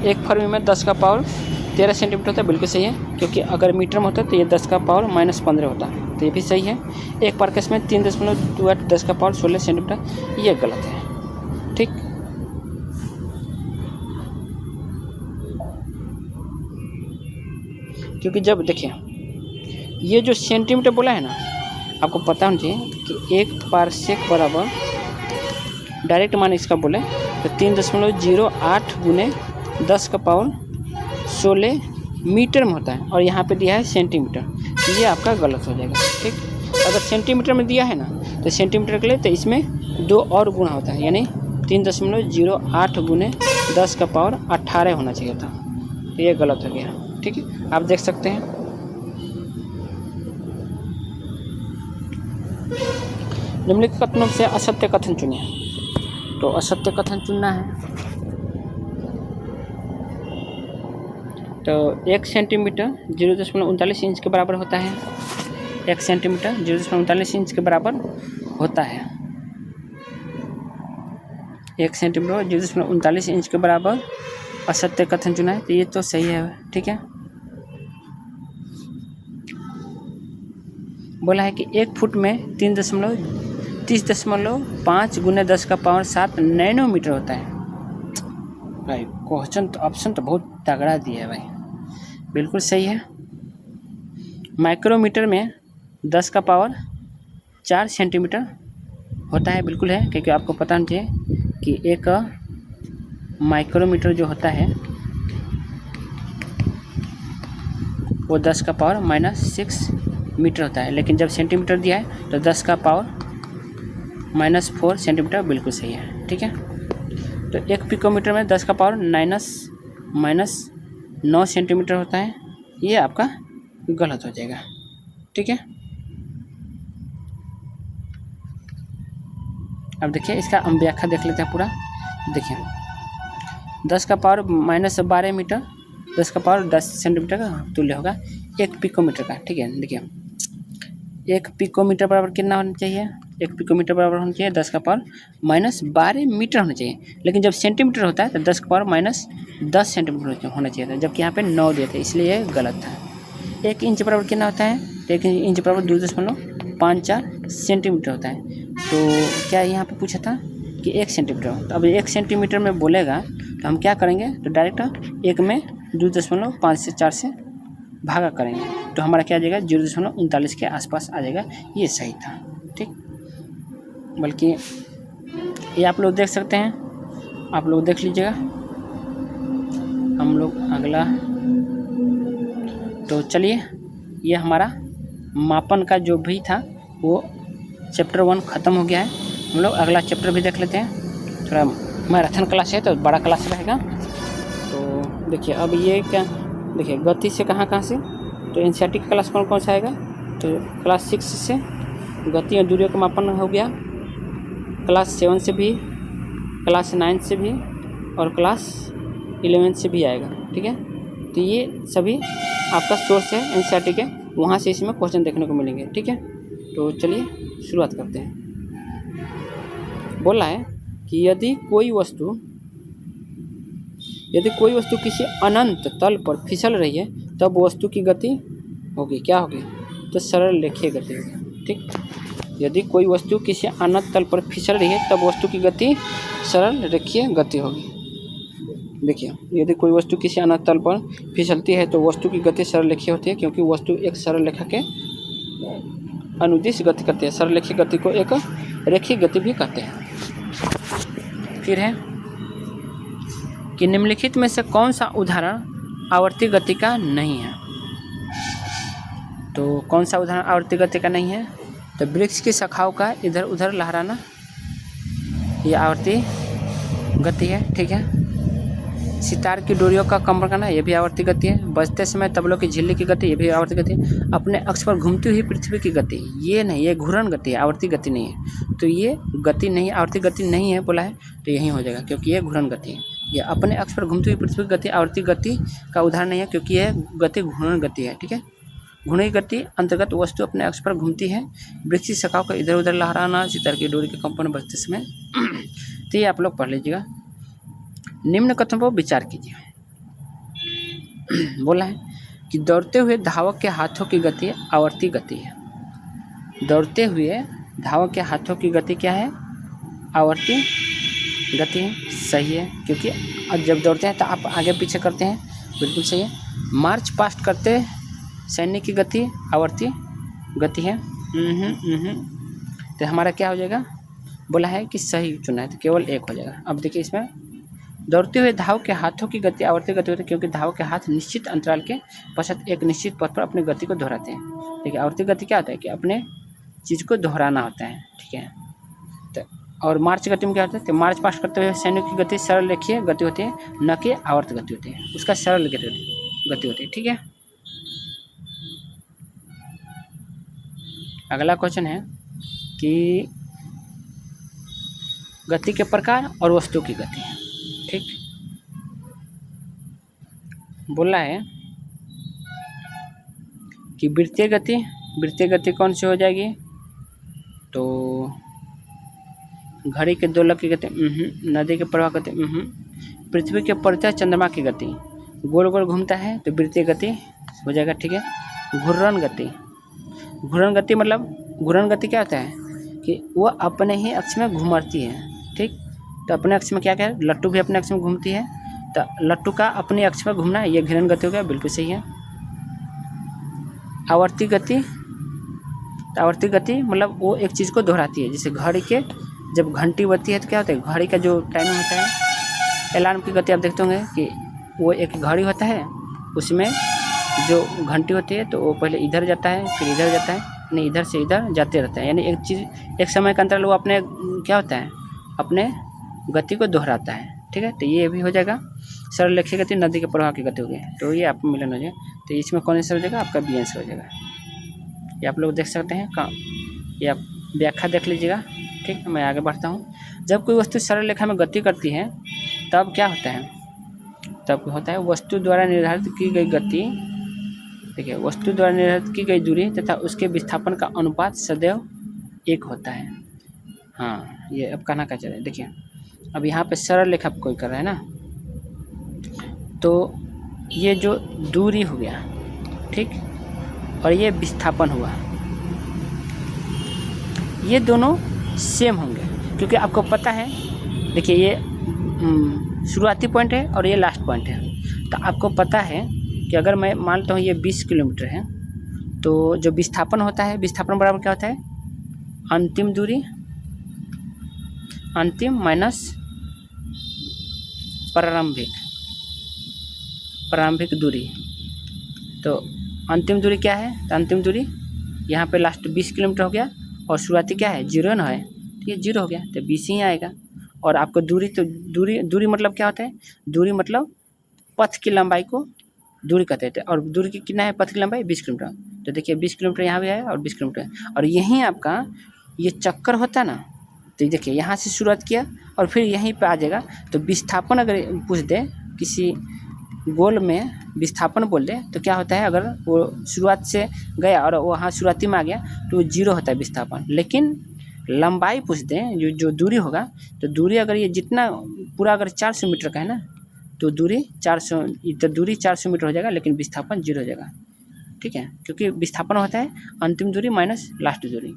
एक फर्मी में 10⁻13 सेंटीमीटर होता है, बिल्कुल सही है, क्योंकि अगर मीटर में होता है तो ये 10⁻−15 होता है, तो ये भी सही है। एक पार्कस में 3.28 10⁻16 सेंटीमीटर, ये गलत है। ठीक, क्योंकि जब देखिए ये जो सेंटीमीटर बोला है ना, आपको पता होना चाहिए कि 1 पार्सेक बराबर डायरेक्ट मान इसका बोले तो 3.08 गुने 10⁻16 मीटर में होता है, और यहाँ पे दिया है सेंटीमीटर, तो ये आपका गलत हो जाएगा। ठीक, अगर सेंटीमीटर में दिया है ना तो सेंटीमीटर के लिए तो इसमें 2 और गुना होता है, यानी 3.08 गुने 10⁻18 होना चाहिए था, तो ये गलत हो गया। ठीक है, आप देख सकते हैं। निम्नलिखित कथनों से असत्य कथन चुनिए। तो असत्य कथन चुनना है, तो 1 सेंटीमीटर 0.39 इंच के बराबर होता है। 1 सेंटीमीटर 0.39 इंच के बराबर होता है। 1 सेंटीमीटर 0.39 इंच के बराबर असत्य कथन चुना है, तो ये तो सही है। ठीक है, बोला है कि 1 फुट में 30.5 गुने 10⁻7 नैनोमीटर होता है। भाई क्वेश्चन तो ऑप्शन तो बहुत तगड़ा दिया है भाई, बिल्कुल सही है। माइक्रोमीटर में 10⁻4 सेंटीमीटर होता है, बिल्कुल है, क्योंकि आपको पता होना चाहिए कि एक माइक्रोमीटर जो होता है वो 10⁻6 मीटर होता है, लेकिन जब सेंटीमीटर दिया है तो 10⁻4 सेंटीमीटर बिल्कुल सही है। ठीक है, तो 1 पिकोमीटर में 10⁻⁻9 सेंटीमीटर होता है, ये आपका गलत हो जाएगा। ठीक है, अब देखिए इसका हम व्याख्या देख लेते हैं पूरा। देखिए 10 का पावर -12 मीटर 10 का पावर 10 सेंटीमीटर का तुल्य होगा 1 पिकोमीटर का। ठीक है, देखिए 1 पिकोमीटर बराबर कितना होना चाहिए? 1 पिकोमीटर बराबर होना चाहिए 10 का पावर -12 मीटर होना चाहिए। लेकिन जब सेंटीमीटर होता है तो 10 का पावर -10 सेंटीमीटर होना चाहिए था, जबकि यहाँ पे 9 दिए थे, इसलिए ये गलत था। 1 इंच बराबर कितना होता है? 1 इंच बराबर 2.54 सेंटीमीटर होता है। तो क्या यहाँ पे पूछा था कि 1 सेंटीमीटर, तो अब 1 सेंटीमीटर में बोलेगा तो हम क्या करेंगे? तो डायरेक्ट 1 में 2.5 से 4 से भागा करेंगे, तो हमारा क्या आ जाएगा? 0.39 के आसपास आ जाएगा। ये सही था, ठीक। बल्कि ये आप लोग देख सकते हैं, आप लोग देख लीजिएगा। हम लोग अगला, तो चलिए ये हमारा मापन का जो भी था वो चैप्टर 1 ख़त्म हो गया है। हम लोग अगला चैप्टर भी देख लेते हैं। थोड़ा मैराथन क्लास है तो बड़ा क्लास रहेगा। तो देखिए अब ये क्या, देखिए गति से कहाँ से, तो एनसीईआरटी का क्लास कौन सा आएगा? तो क्लास 6 से गति और दूरियों का मापन हो गया, क्लास 7 से भी, क्लास 9 से भी और क्लास 11 से भी आएगा। ठीक है, तो ये सभी आपका सोर्स है एनसीईआरटी के, वहाँ से इसमें क्वेश्चन देखने को मिलेंगे। ठीक है, तो चलिए शुरुआत करते हैं। बोला है कि यदि कोई वस्तु किसी अनंत तल पर फिसल रही है तब वस्तु की गति होगी, क्या होगी? तो सरल रेखीय गति होगी। ठीक, यदि कोई वस्तु किसी अनंत तल पर फिसल रही है तब वस्तु की गति सरल रेखीय गति होगी। देखिए यदि कोई वस्तु किसी अनंत तल पर फिसलती है तो वस्तु की गति सरल रेखीय होती है, क्योंकि वस्तु एक सरल रेखा के अनुदिश गति करते हैं। सरल रेखीय गति को एक रेखीय गति भी कहते हैं। फिर है कि निम्नलिखित में से कौन सा उदाहरण आवर्ती गति का नहीं है? तो कौन सा उदाहरण आवर्ती गति का नहीं है? तो वृक्ष की शाखाओं का इधर उधर लहराना, ये आवर्ती गति है। ठीक है, सितार की डोरियों का कंपन करना, ये भी आवर्ती गति है। बजते समय तबलों की झिल्ली की गति, ये भी आवर्ती गति है। अपने अक्ष पर घूमती हुई पृथ्वी की गति, ये नहीं, ये घूर्णन गति है, आवर्ती गति नहीं है। तो ये गति नहीं, आवर्ती गति नहीं है बोला है, तो यही हो जाएगा, क्योंकि ये घूर्णन गति है। ये अपने अक्ष पर घूमती हुई पृथ्वी की गति आवर्ती गति का उदाहरण नहीं है, क्योंकि यह गति घूर्णन गति है। ठीक है, घूर्णी गति अंतर्गत वस्तु अपने अक्ष पर घूमती है। वृक्ष की शाखाओं का इधर उधर लहराना, सितार की डोरी के कंपन बजते समय, तो ये आप लोग पढ़ लीजिएगा। निम्न कथन पर विचार कीजिए। बोला है कि दौड़ते हुए धावक के हाथों की गति आवर्ती गति है। दौड़ते हुए धावक के हाथों की गति क्या है? आवर्ती गति है। सही है, क्योंकि अब जब दौड़ते हैं तो आप आगे पीछे करते हैं, बिल्कुल सही है। मार्च पास्ट करते सैनिक की गति आवर्ती गति है। तो हमारा क्या हो जाएगा? बोला है कि सही चुना है, तो केवल एक हो जाएगा। अब देखिए इसमें दौड़ते हुए धावक के हाथों की गति आवर्ती गति होती है, क्योंकि धावक के हाथ निश्चित अंतराल के पश्चात एक निश्चित पथ पर अपनी गति को दोहराते हैं। देखिए आवर्ती गति क्या होता है कि अपने चीज़ को दोहराना होता है। ठीक है, तो और मार्च गति में क्या होता है? तो मार्च पास्ट करते हुए सैनिक की गति सरल रेखीय गति होती है, न कि आवर्त गति होती है, उसका सरल गति होती है। ठीक है, अगला क्वेश्चन है कि गति के प्रकार और वस्तु की गति। ठीक, बोला है कि वृत्तीय गति कौन सी हो जाएगी? तो घड़ी के दोलक की गति, नदी के प्रवाह गति, पृथ्वी के परितः चंद्रमा की गति गोल गोल घूमता है तो वृत्तीय गति हो जाएगा। ठीक है, घूर्णन गति मतलब घूर्णन गति क्या होता है कि वो अपने ही अक्ष में घूमती है। ठीक, तो अपने अक्ष में क्या है? लट्टू भी अपने अक्ष में घूमती है, तो लट्टू का अपने अक्ष में घूमना, ये घूर्णन गति हो गया, बिल्कुल सही है। आवर्ती गति मतलब वो एक चीज़ को दोहराती है, जैसे घड़ी के जब घंटी बजती है तो क्या होता है? घड़ी का जो टाइमिंग होता है, अलार्म की गति आप देखते होंगे कि वो एक घड़ी होता है, उसमें जो घंटी होती है तो वो पहले इधर जाता है फिर इधर जाता है, नहीं इधर से इधर जाते रहता है, यानी एक चीज़ एक समय का अंतराल वो अपने क्या होता है? अपने गति को दोहराता है। ठीक है, तो ये भी हो जाएगा। सरल रेखीय गति नदी के प्रवाह की गति हो गई, तो ये आपको मिलन हो जाएगा। तो इसमें कौन आंसर हो जाएगा? आपका बी आंसर हो जाएगा। ये आप लोग देख सकते हैं, कहाँ ये आप व्याख्या देख लीजिएगा। ठीक, मैं आगे बढ़ता हूँ। जब कोई वस्तु सरल रेखा में गति करती है तब क्या होता है, तब होता है वस्तु द्वारा निर्धारित की गई गति, देखिए वस्तु द्वारा निर्धारित की गई दूरी तथा उसके विस्थापन का अनुपात सदैव एक होता है। हाँ, ये अब कहना क्या चाह रहे हैं, देखिए अब यहाँ पे सरल रेखा कोई कर रहा है ना, तो ये जो दूरी हो गया, ठीक, और ये विस्थापन हुआ, ये दोनों सेम होंगे, क्योंकि आपको पता है, देखिए ये शुरुआती पॉइंट है और ये लास्ट पॉइंट है। तो आपको पता है कि अगर मैं मानता हूँ ये 20 किलोमीटर है, तो जो विस्थापन होता है, विस्थापन बराबर क्या होता है, अंतिम दूरी, अंतिम माइनस प्रारंभिक दूरी। तो अंतिम दूरी क्या है, तो अंतिम दूरी यहाँ पे लास्ट 20 किलोमीटर हो गया और शुरुआती क्या है, 0 ना है, ठीक है, 0 हो गया, तो 20 ही आएगा। और आपको दूरी, तो दूरी मतलब क्या होता है, दूरी मतलब पथ की लंबाई को दूरी कहते थे, और दूरी की कितना है, पथ की लंबाई 20 किलोमीटर। तो देखिए 20 किलोमीटर यहाँ भी है और 20 किलोमीटर, और यहीं आपका ये चक्कर होता ना, तो देखिए यहाँ से शुरुआत किया और फिर यहीं पे आ जाएगा। तो विस्थापन अगर पूछ दे, किसी गोल में विस्थापन बोल दे, तो क्या होता है, अगर वो शुरुआत से गया और वहाँ शुरुआती में आ गया तो वो 0 होता है विस्थापन। लेकिन लंबाई पूछ दें, जो दूरी होगा, तो दूरी अगर ये जितना पूरा अगर 400 मीटर का है ना, तो दूरी 400 मीटर हो जाएगा, लेकिन विस्थापन 0 हो जाएगा। ठीक है, क्योंकि विस्थापन होता है अंतिम दूरी माइनस लास्ट दूरी।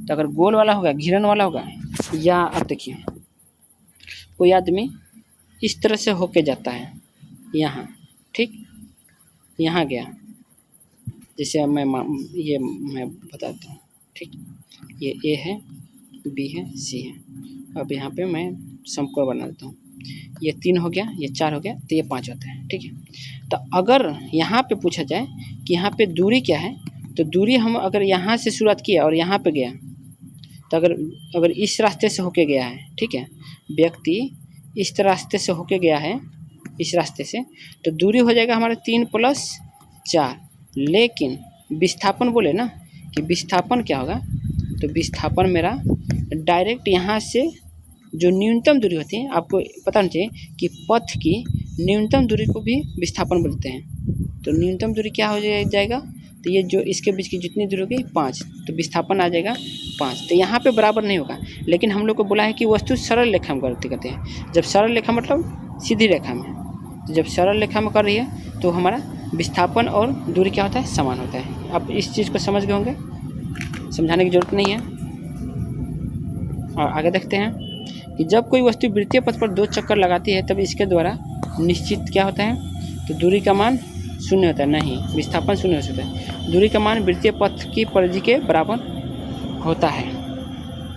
तो अगर गोल वाला होगा, घिरन वाला होगा, या अब देखिए कोई आदमी इस तरह से होके जाता है यहाँ, ठीक, यहाँ गया, जैसे मैं बताता हूँ, ठीक, ये ए है, बी है, सी है। अब यहाँ पे मैं समकोण बना देता हूँ, ये 3 हो गया, ये 4 हो गया, तो ये 5 होता है। ठीक है, तो अगर यहाँ पे पूछा जाए कि यहाँ पे दूरी क्या है, तो दूरी हम अगर यहाँ से शुरुआत किया और यहाँ पे गया, तो अगर इस रास्ते से होके गया है, ठीक है, व्यक्ति इस रास्ते से होके गया है, इस रास्ते से, तो दूरी हो जाएगा हमारा 3 + 4। लेकिन विस्थापन बोले ना, कि विस्थापन क्या होगा, तो विस्थापन मेरा डायरेक्ट यहाँ से जो न्यूनतम दूरी होती है, आपको पता होना चाहिए कि पथ की न्यूनतम दूरी को भी विस्थापन बोलते हैं। तो न्यूनतम दूरी क्या हो जाएगा, तो ये जो इसके बीच की जितनी दूरी होगी 5, तो विस्थापन आ जाएगा 5। तो यहाँ पे बराबर नहीं होगा, लेकिन हम लोग को बोला है कि वस्तु सरल रेखा में गति करते हैं। जब सरल रेखा मतलब सीधी रेखा में, तो जब सरल रेखा में कर रही है तो हमारा विस्थापन और दूरी क्या होता है, समान होता है। आप इस चीज़ को समझ गए होंगे, समझाने की जरूरत नहीं है। और आगे देखते हैं कि जब कोई वस्तु वृत्तीय पथ पर 2 चक्कर लगाती है तब इसके द्वारा निश्चित क्या होता है, तो दूरी का मान 0 होता है, नहीं, विस्थापन 0 हो सकता है। दूरी का मान वृत्तीय पथ की परिधि के बराबर होता है।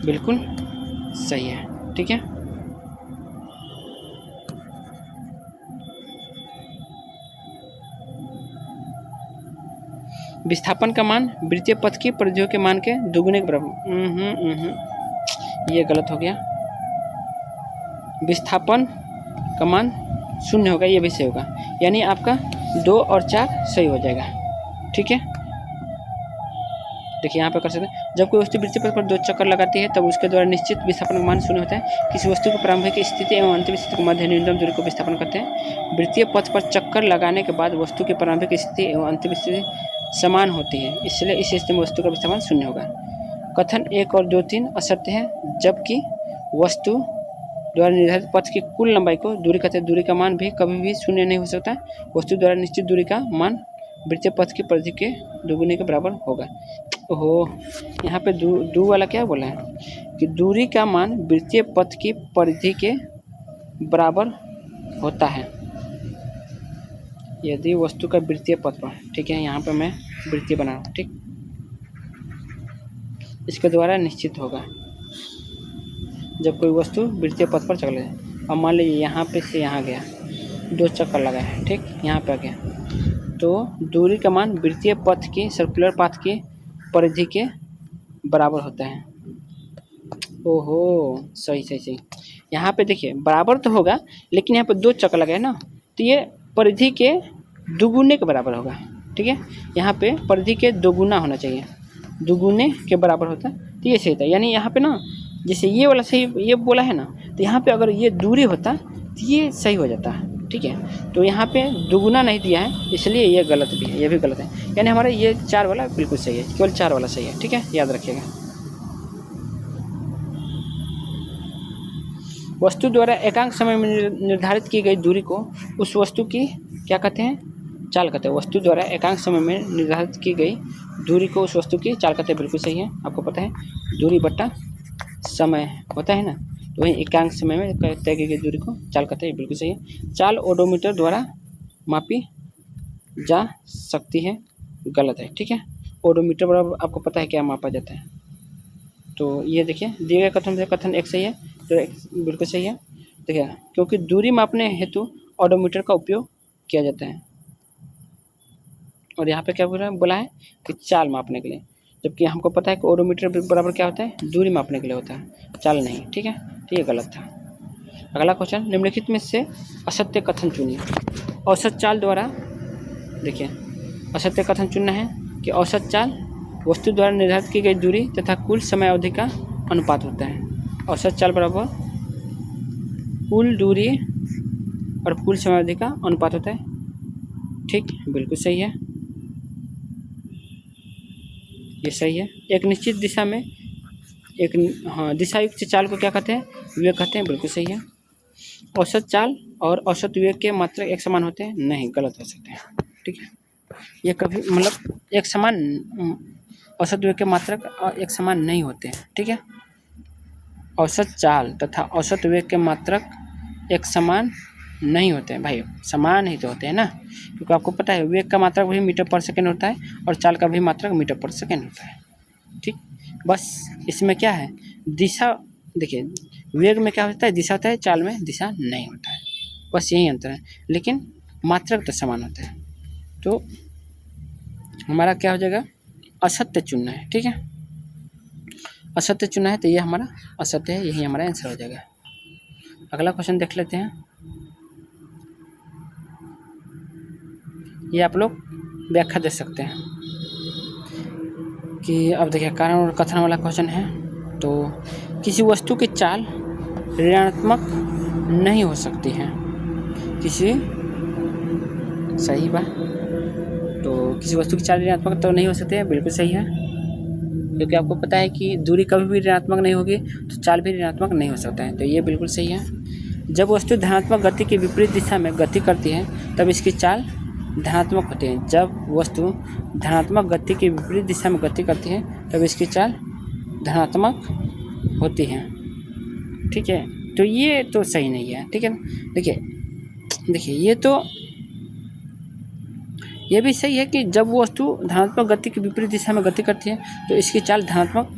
बिल्कुल सही है, ठीक है। विस्थापन का मान वृत्तीय पथ की परिधियों के मान के दोगुने के बराबर, ये गलत हो गया। विस्थापन का मान 0 होगा, ये भी सही होगा, यानी आपका 2 और 4 सही हो जाएगा। ठीक है, देखिए यहाँ पे कर सकते हैं, जब कोई वस्तु वृत्तीय पथ पर 2 चक्कर लगाती है तब उसके द्वारा निश्चित विस्थापन का मान 0 होता है। किसी वस्तु को प्रारंभिक स्थिति एवं अंतिम स्थिति के मध्य न्यूनतम दूरी को विस्थापन करते हैं। वृत्तीय पथ पर चक्कर लगाने के बाद वस्तु की प्रारंभिक स्थिति एवं अंतिम स्थिति समान होती है, इसलिए इस स्थिति में वस्तु का विस्थापन 0 होगा। कथन 1 और 2, 3 असत्य है, जबकि वस्तु द्वारा निर्धारित पथ की कुल लंबाई को दूरी कहते हैं। दूरी का मान भी कभी भी 0 नहीं हो सकता। वस्तु द्वारा निश्चित दूरी का मान वृत्तीय पथ की परिधि के दोगुने के बराबर होगा। ओहो, यहाँ पे दो वाला क्या बोला है कि दूरी का मान वृत्तीय पथ की परिधि के बराबर होता है यदि वस्तु का वृत्तीय पथ पर, ठीक है, यहाँ पे मैं वृत्तीय बना रहा हूँ, ठीक, इसके द्वारा निश्चित होगा जब कोई वस्तु वृत्तीय पथ पर चले। अब मान लीजिए यहाँ पे से यहाँ गया, 2 चक्कर लगाए, ठीक, यहाँ पे आ गया, तो दूरी का मान वृत्तीय पथ की सर्कुलर पाथ की परिधि के बराबर होता है। ओहो, सही। यहाँ पे देखिए बराबर तो होगा, लेकिन यहाँ पे 2 चक्कर लगाए ना, तो ये परिधि के दोगुने के बराबर होगा। ठीक है, यहाँ पे परिधि के दोगुना होना चाहिए, दोगुने के बराबर होता है, तो ये सही था। यानी यहाँ पे ना जैसे ये वाला सही ये बोला है ना, तो यहाँ पे अगर ये दूरी होता तो ये सही हो जाता है। ठीक है, तो यहाँ पे दुगुना नहीं दिया है, इसलिए ये गलत भी है, ये भी गलत है। यानी हमारा ये 4 वाला बिल्कुल सही है, केवल 4 वाला सही है। ठीक है, याद रखिएगा। वस्तु द्वारा एकांक समय में निर्धारित की गई दूरी को उस वस्तु की क्या कहते हैं, चाल कहते हैं। वस्तु द्वारा एकांक समय में निर्धारित की गई दूरी को उस वस्तु की चाल कहते हैं, बिल्कुल सही है। आपको पता है दूरी बट्टा समय होता है ना, तो वही एकांक समय में तय की गई दूरी को चाल कहते हैं, बिल्कुल सही है। चाल ओडोमीटर द्वारा मापी जा सकती है, गलत है। ठीक है, ओडोमीटर बराबर आपको पता है क्या मापा जाता है। तो ये देखिए दिए गए कथन से कथन एक सही है, तो एक बिल्कुल सही है। देखिए क्योंकि दूरी मापने हेतु ओडोमीटर का उपयोग किया जाता है, और यहाँ पे क्या बोला है कि चाल मापने के लिए, जबकि हमको पता है कि ओडोमीटर बराबर क्या होता है, दूरी मापने के लिए होता है, चाल नहीं। ठीक है, तो ये गलत था। अगला क्वेश्चन, निम्नलिखित में से असत्य कथन चुनिए। औसत चाल द्वारा, देखिए असत्य कथन चुनना है कि औसत चाल वस्तु द्वारा निर्धारित की गई दूरी तथा कुल समय अवधि का अनुपात होता है। औसत चाल बराबर कुल दूरी और कुल समय अवधि का अनुपात होता है। ठीक, बिल्कुल सही है, ये सही है। एक निश्चित दिशा में एक दिशायुक्त चाल को क्या कहते हैं, विवेक कहते हैं, बिल्कुल सही है। औसत चाल और औसत विवेक के मात्रक एक समान होते हैं, नहीं, गलत हो सकते हैं। ठीक है, ये कभी मतलब एक समान औसत विवेक के मात्रक एक समान नहीं होते हैं। ठीक है, औसत चाल तथा औसत विवेक के मात्रक एक समान नहीं होते हैं भाई, समान ही तो होते हैं ना, क्योंकि आपको पता है विवेक का मात्रक भी मीटर पर सेकेंड होता है और चाल का भी मात्रक मीटर पर सेकेंड होता है। ठीक, बस इसमें क्या है, दिशा, देखिए वेग में क्या होता है, दिशा होता है, चाल में दिशा नहीं होता है, बस यही अंतर है, लेकिन मात्रक तो समान होता है। तो हमारा क्या हो जाएगा, असत्य चुनना है। ठीक है, असत्य चुनना है, तो ये हमारा असत्य है, यही हमारा आंसर हो जाएगा। अगला क्वेश्चन देख लेते हैं। ये आप लोग व्याख्या दे सकते हैं कि अब देखिए कारण और कथन वाला क्वेश्चन है। तो किसी वस्तु की चाल ऋणात्मक नहीं हो सकती है, किसी, सही बात, तो किसी वस्तु की चाल ऋणात्मक तो नहीं हो सकती है, बिल्कुल सही है, क्योंकि आपको पता है कि दूरी कभी भी ऋणात्मक नहीं होगी तो चाल भी ऋणात्मक नहीं हो सकता है, तो ये बिल्कुल सही है। जब वस्तु धनात्मक गति की विपरीत दिशा में गति करती है तब इसकी चाल धनात्मक होती है। जब वस्तु धनात्मक गति की विपरीत दिशा में गति करती है तब इसकी चाल धनात्मक होती है। ठीक है, तो ये तो सही नहीं है। ठीक है, देखिए ये भी सही है कि जब वस्तु धनात्मक गति की विपरीत दिशा में गति करती है तो इसकी चाल धनात्मक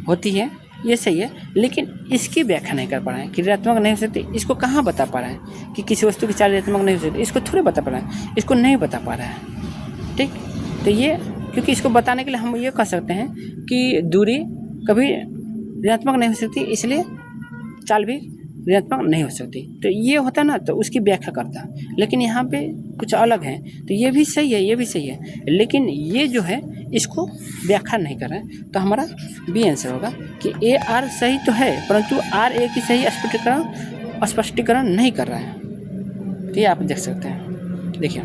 होती है, ये सही है, लेकिन इसकी व्याख्या नहीं कर पा रहे हैं कि ऋणात्मक नहीं हो सकती। इसको कहाँ बता पा रहे हैं कि किसी वस्तु की चाल ऋणात्मक नहीं हो सकती, इसको थोड़े बता पा रहे हैं, इसको नहीं बता पा रहा है। ठीक, तो ये क्योंकि इसको बताने के लिए हम ये कह सकते हैं कि दूरी कभी ऋणात्मक नहीं हो सकती, इसलिए चाल भी ऋणात्मक नहीं हो सकती, तो ये होता ना, तो उसकी व्याख्या करता। लेकिन यहाँ पे कुछ अलग है, तो ये भी सही है, ये भी सही है, लेकिन ये जो है इसको व्याख्या नहीं कर रहे हैं, तो हमारा बी आंसर होगा कि ए आर सही तो है परंतु आर ए की सही स्पष्टीकरण नहीं कर रहा है। तो ये आप देख सकते हैं, देखिए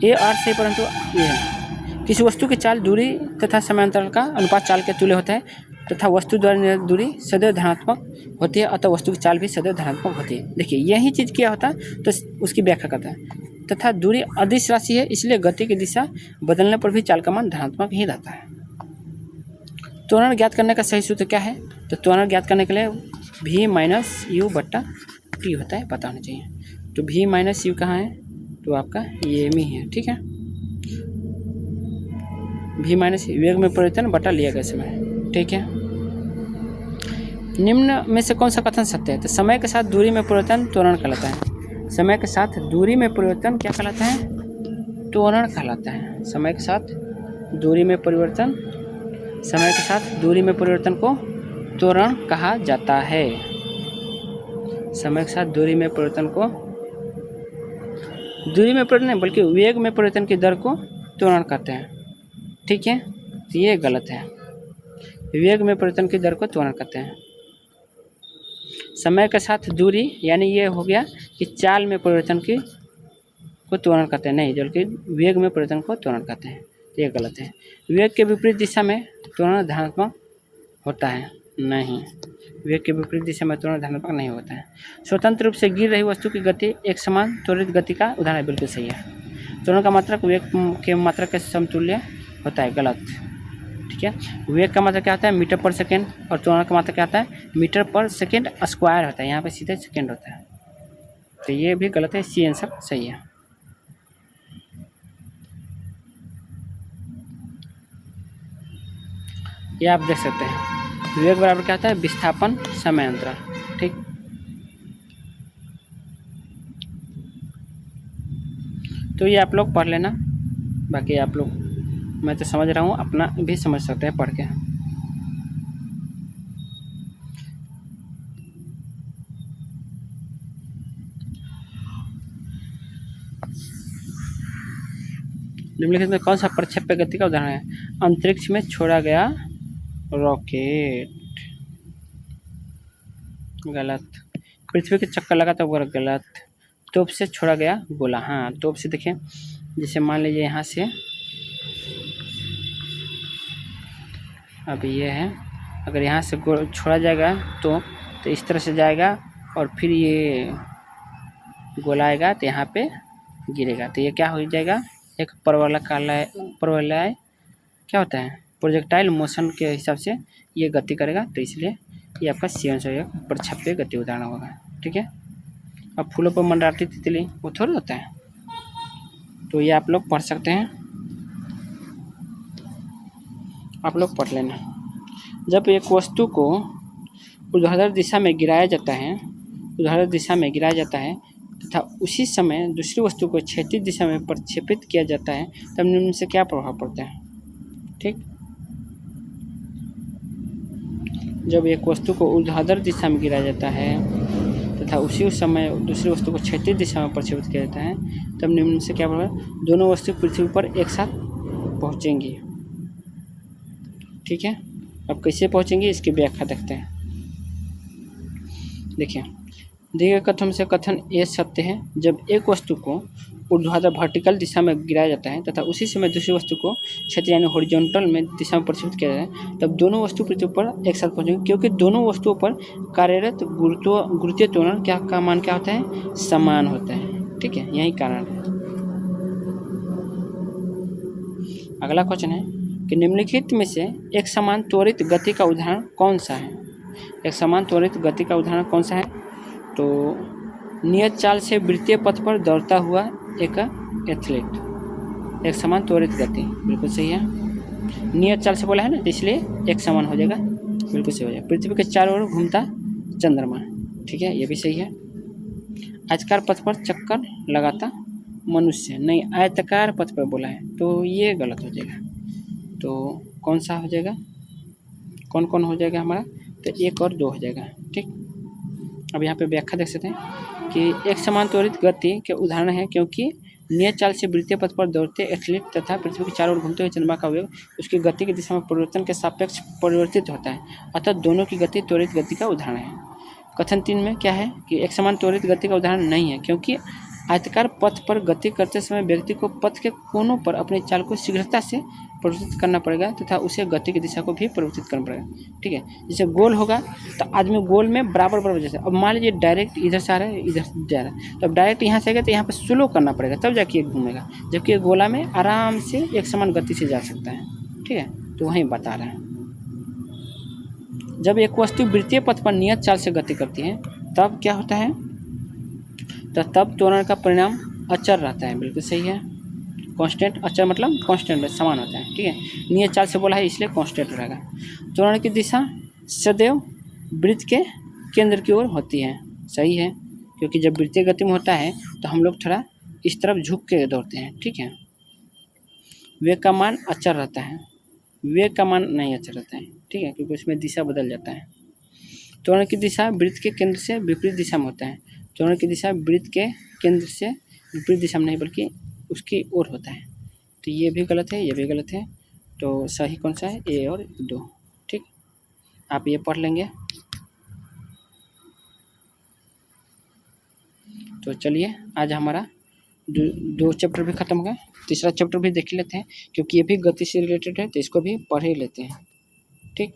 ए आर सही परंतु ये है, किसी वस्तु की चाल दूरी तथा समांतराल का अनुपात चाल के तुल्य होता है तथा वस्तु द्वारा निर्धारित दूरी सदैव धनात्मक होती है, अतः वस्तु की चाल भी सदैव धनात्मक होती है। देखिए यही चीज़ क्या होता है, तो उसकी व्याख्या करता है। तथा दूरी अदिश राशि है, इसलिए गति की दिशा बदलने पर भी चाल का मान धनात्मक ही रहता है। त्वरण ज्ञात करने का सही सूत्र क्या है, तो त्वरण ज्ञात करने के लिए v माइनस यू बट्टा टी होता है, पता होना चाहिए। तो v माइनस यू कहाँ है, तो आपका ये में है। ठीक है, v माइनस वेग में परिवर्तन बटा लिया गया समय। ठीक है, निम्न में से कौन सा कथन सत्य है, तो समय के साथ दूरी में परिवर्तन त्वरण कहलाता है। समय के साथ दूरी में परिवर्तन क्या कहलाता है, त्वरण कहलाता है। समय के साथ दूरी में परिवर्तन, समय के साथ दूरी में परिवर्तन को त्वरण कहा जाता है। समय के साथ दूरी में परिवर्तन को, दूरी में परिवर्तन नहीं बल्कि वेग में परिवर्तन की दर को त्वरण कहते हैं। ठीक है, तो ये गलत है, वेग में परिवर्तन की दर को त्वरण कहते हैं। समय के साथ दूरी यानी ये हो गया कि चाल में परिवर्तन की को त्वरण कहते हैं, नहीं, बल्कि वेग में परिवर्तन को त्वरण कहते हैं, तो ये गलत है। वेग के विपरीत दिशा में त्वरण धनात्मक होता है, नहीं, वेग के विपरीत दिशा में त्वरण धनात्मक नहीं होता है। स्वतंत्र रूप से गिर रही वस्तु की गति एक समान त्वरित गति का उदाहरण बिल्कुल सही है। त्वरण का मात्रक वेग के मात्रक के समतुल्य होता है, गलत, ठीक है। वेग का मात्रक क्या होता है, मीटर पर सेकेंड, और त्वरण का मात्रक क्या होता है, मीटर पर सेकेंड स्क्वायर होता है, यहाँ पे सीधे सेकेंड होता है, तो ये भी गलत है, सी आंसर सही है। ये आप देख सकते हैं, वेग बराबर क्या होता है, विस्थापन समय अंतराल, ठीक। तो ये आप लोग पढ़ लेना, बाकी आप लोग, मैं तो समझ रहा हूँ, अपना भी समझ सकते हैं पढ़ के। निम्नलिखित में कौन सा प्रक्षेप्य गति का उदाहरण है, अंतरिक्ष में छोड़ा गया रॉकेट, गलत। पृथ्वी के चक्कर लगा तो गलत। तोप से छोड़ा गया गोला, हाँ, तोप से देखिए, जैसे मान लीजिए यहाँ से, अब ये है, अगर यहाँ से छोड़ा जाएगा तो इस तरह से जाएगा और फिर ये गोला आएगा तो यहाँ पे गिरेगा, तो ये क्या हो जाएगा, एक परवलयाकार क्या होता है, प्रोजेक्टाइल मोशन के हिसाब से ये गति करेगा, तो इसलिए ये आपका सी आंसर प्रक्षेप्य गति उदाहरण होगा, ठीक है। अब फूलों पर मंडराती तितली वो थोड़ा होता है, तो ये आप लोग पढ़ सकते हैं, आप लोग पढ़ लेना। जब एक वस्तु को ऊर्ध्वाधर दिशा में गिराया जाता है तथा उसी समय दूसरी वस्तु को क्षैतिज दिशा में प्रक्षेपित किया जाता है, तब निम्न से क्या प्रभाव पड़ता है, ठीक। जब एक वस्तु को ऊर्ध्वाधर दिशा में गिराया जाता है तथा उसी समय दूसरी वस्तु को क्षैतिज दिशा में प्रक्षेपित किया जाता है, तब निम्न से क्या प्रभाव, दोनों वस्तु पृथ्वी पर एक साथ पहुँचेंगी, ठीक है। अब कैसे पहुँचेंगी इसकी व्याख्या देखते हैं। देखिए, दिए गए कथन से कथन ये सत्य है, जब एक वस्तु को ऊर्ध्वाधर वर्टिकल दिशा में गिराया जाता है तथा उसी समय दूसरी वस्तु को क्षैतिज यानी हॉरिजॉन्टल में दिशा में प्रक्षेपित किया जाता है, तब दोनों वस्तु पृथ्वी पर एक साथ पहुंचेंगे, क्योंकि दोनों वस्तुओं पर कार्यरत गुरुत्वीय त्वरण क्या का मान क्या होता है, समान होता है, ठीक है, यही कारण है। अगला क्वेश्चन है कि निम्नलिखित में से एक समान त्वरित गति का उदाहरण कौन सा है, एक समान त्वरित गति का उदाहरण कौन सा है, तो नियत चाल से वृत्तीय पथ पर दौड़ता हुआ एक एथलीट, एक समान त्वरित गति, बिल्कुल सही है। नियत चाल से बोला है ना, इसलिए एक समान हो जाएगा, बिल्कुल सही हो जाएगा। पृथ्वी के चारों ओर घूमता चंद्रमा, ठीक है, ये भी सही है। आयताकार पथ पर चक्कर लगाता मनुष्य, नहीं, आयताकार पथ पर बोला है, तो ये गलत हो जाएगा। तो कौन सा हो जाएगा, कौन कौन हो जाएगा हमारा, तो 1 और 2 हो जाएगा, ठीक। अब यहाँ पे व्याख्या देख सकते हैं कि एक समान त्वरित गति के उदाहरण है क्योंकि नियत चाल से वृत्तीय पथ पर दौड़ते एथलीट तथा पृथ्वी के चारों ओर घूमते हुए चंद्रमा का वेग उसकी गति की दिशा में परिवर्तन के सापेक्ष परिवर्तित होता है, अतः दोनों की गति त्वरित गति का उदाहरण है। कथन 3 में क्या है कि एक समान त्वरित गति का उदाहरण नहीं है, क्योंकि आयताकार पथ पर गति करते समय व्यक्ति को पथ के कोनों पर अपनी चाल को शीघ्रता से परिवर्तित करना पड़ेगा तथा उसे गति की दिशा को भी परिवर्तित करना पड़ेगा, ठीक है। जैसे गोल होगा तो आदमी गोल में बराबर बराबर, जैसे अब मान लीजिए डायरेक्ट इधर से आ रहा है, इधर जा रहा है, तो अब डायरेक्ट यहाँ से आएगा तो यहाँ पर स्लो करना पड़ेगा, तब जाके एक घूमेगा, जबकि गोला में आराम से एक समान गति से जा सकता है, ठीक है। तो वहीं बता रहे हैं, जब एक वस्तु वृत्तीय पथ पर नियत चाल से गति करती है तब क्या होता है, तो तब त्वरण का परिणाम अचर रहता है, बिल्कुल सही है। कांस्टेंट, अचर मतलब कांस्टेंट समान होता है, ठीक है। नियत चाल से बोला है इसलिए कांस्टेंट रहेगा। त्वरण की दिशा सदैव वृत्त के केंद्र की ओर होती है, सही है, क्योंकि जब वृत्तीय गति में होता है तो हम लोग थोड़ा इस तरफ झुक के दौड़ते हैं, ठीक है। वेग का मान अचर रहता है, वेग का मान नहीं अचर रहता है, ठीक है, क्योंकि उसमें दिशा बदल जाता है। त्वरण की दिशा वृत्त के केंद्र से विपरीत दिशा में होता है, त्वरण की दिशा वृत्त के केंद्र से विपरीत दिशा में नहीं बल्कि उसकी ओर होता है, तो ये भी गलत है, ये भी गलत है, तो सही कौन सा है, ए और 2, ठीक। आप ये पढ़ लेंगे। तो चलिए आज हमारा दो चैप्टर भी ख़त्म हो गए, तीसरा चैप्टर भी देख लेते हैं क्योंकि ये भी गति से रिलेटेड है, तो इसको भी पढ़ ही लेते हैं। ठीक।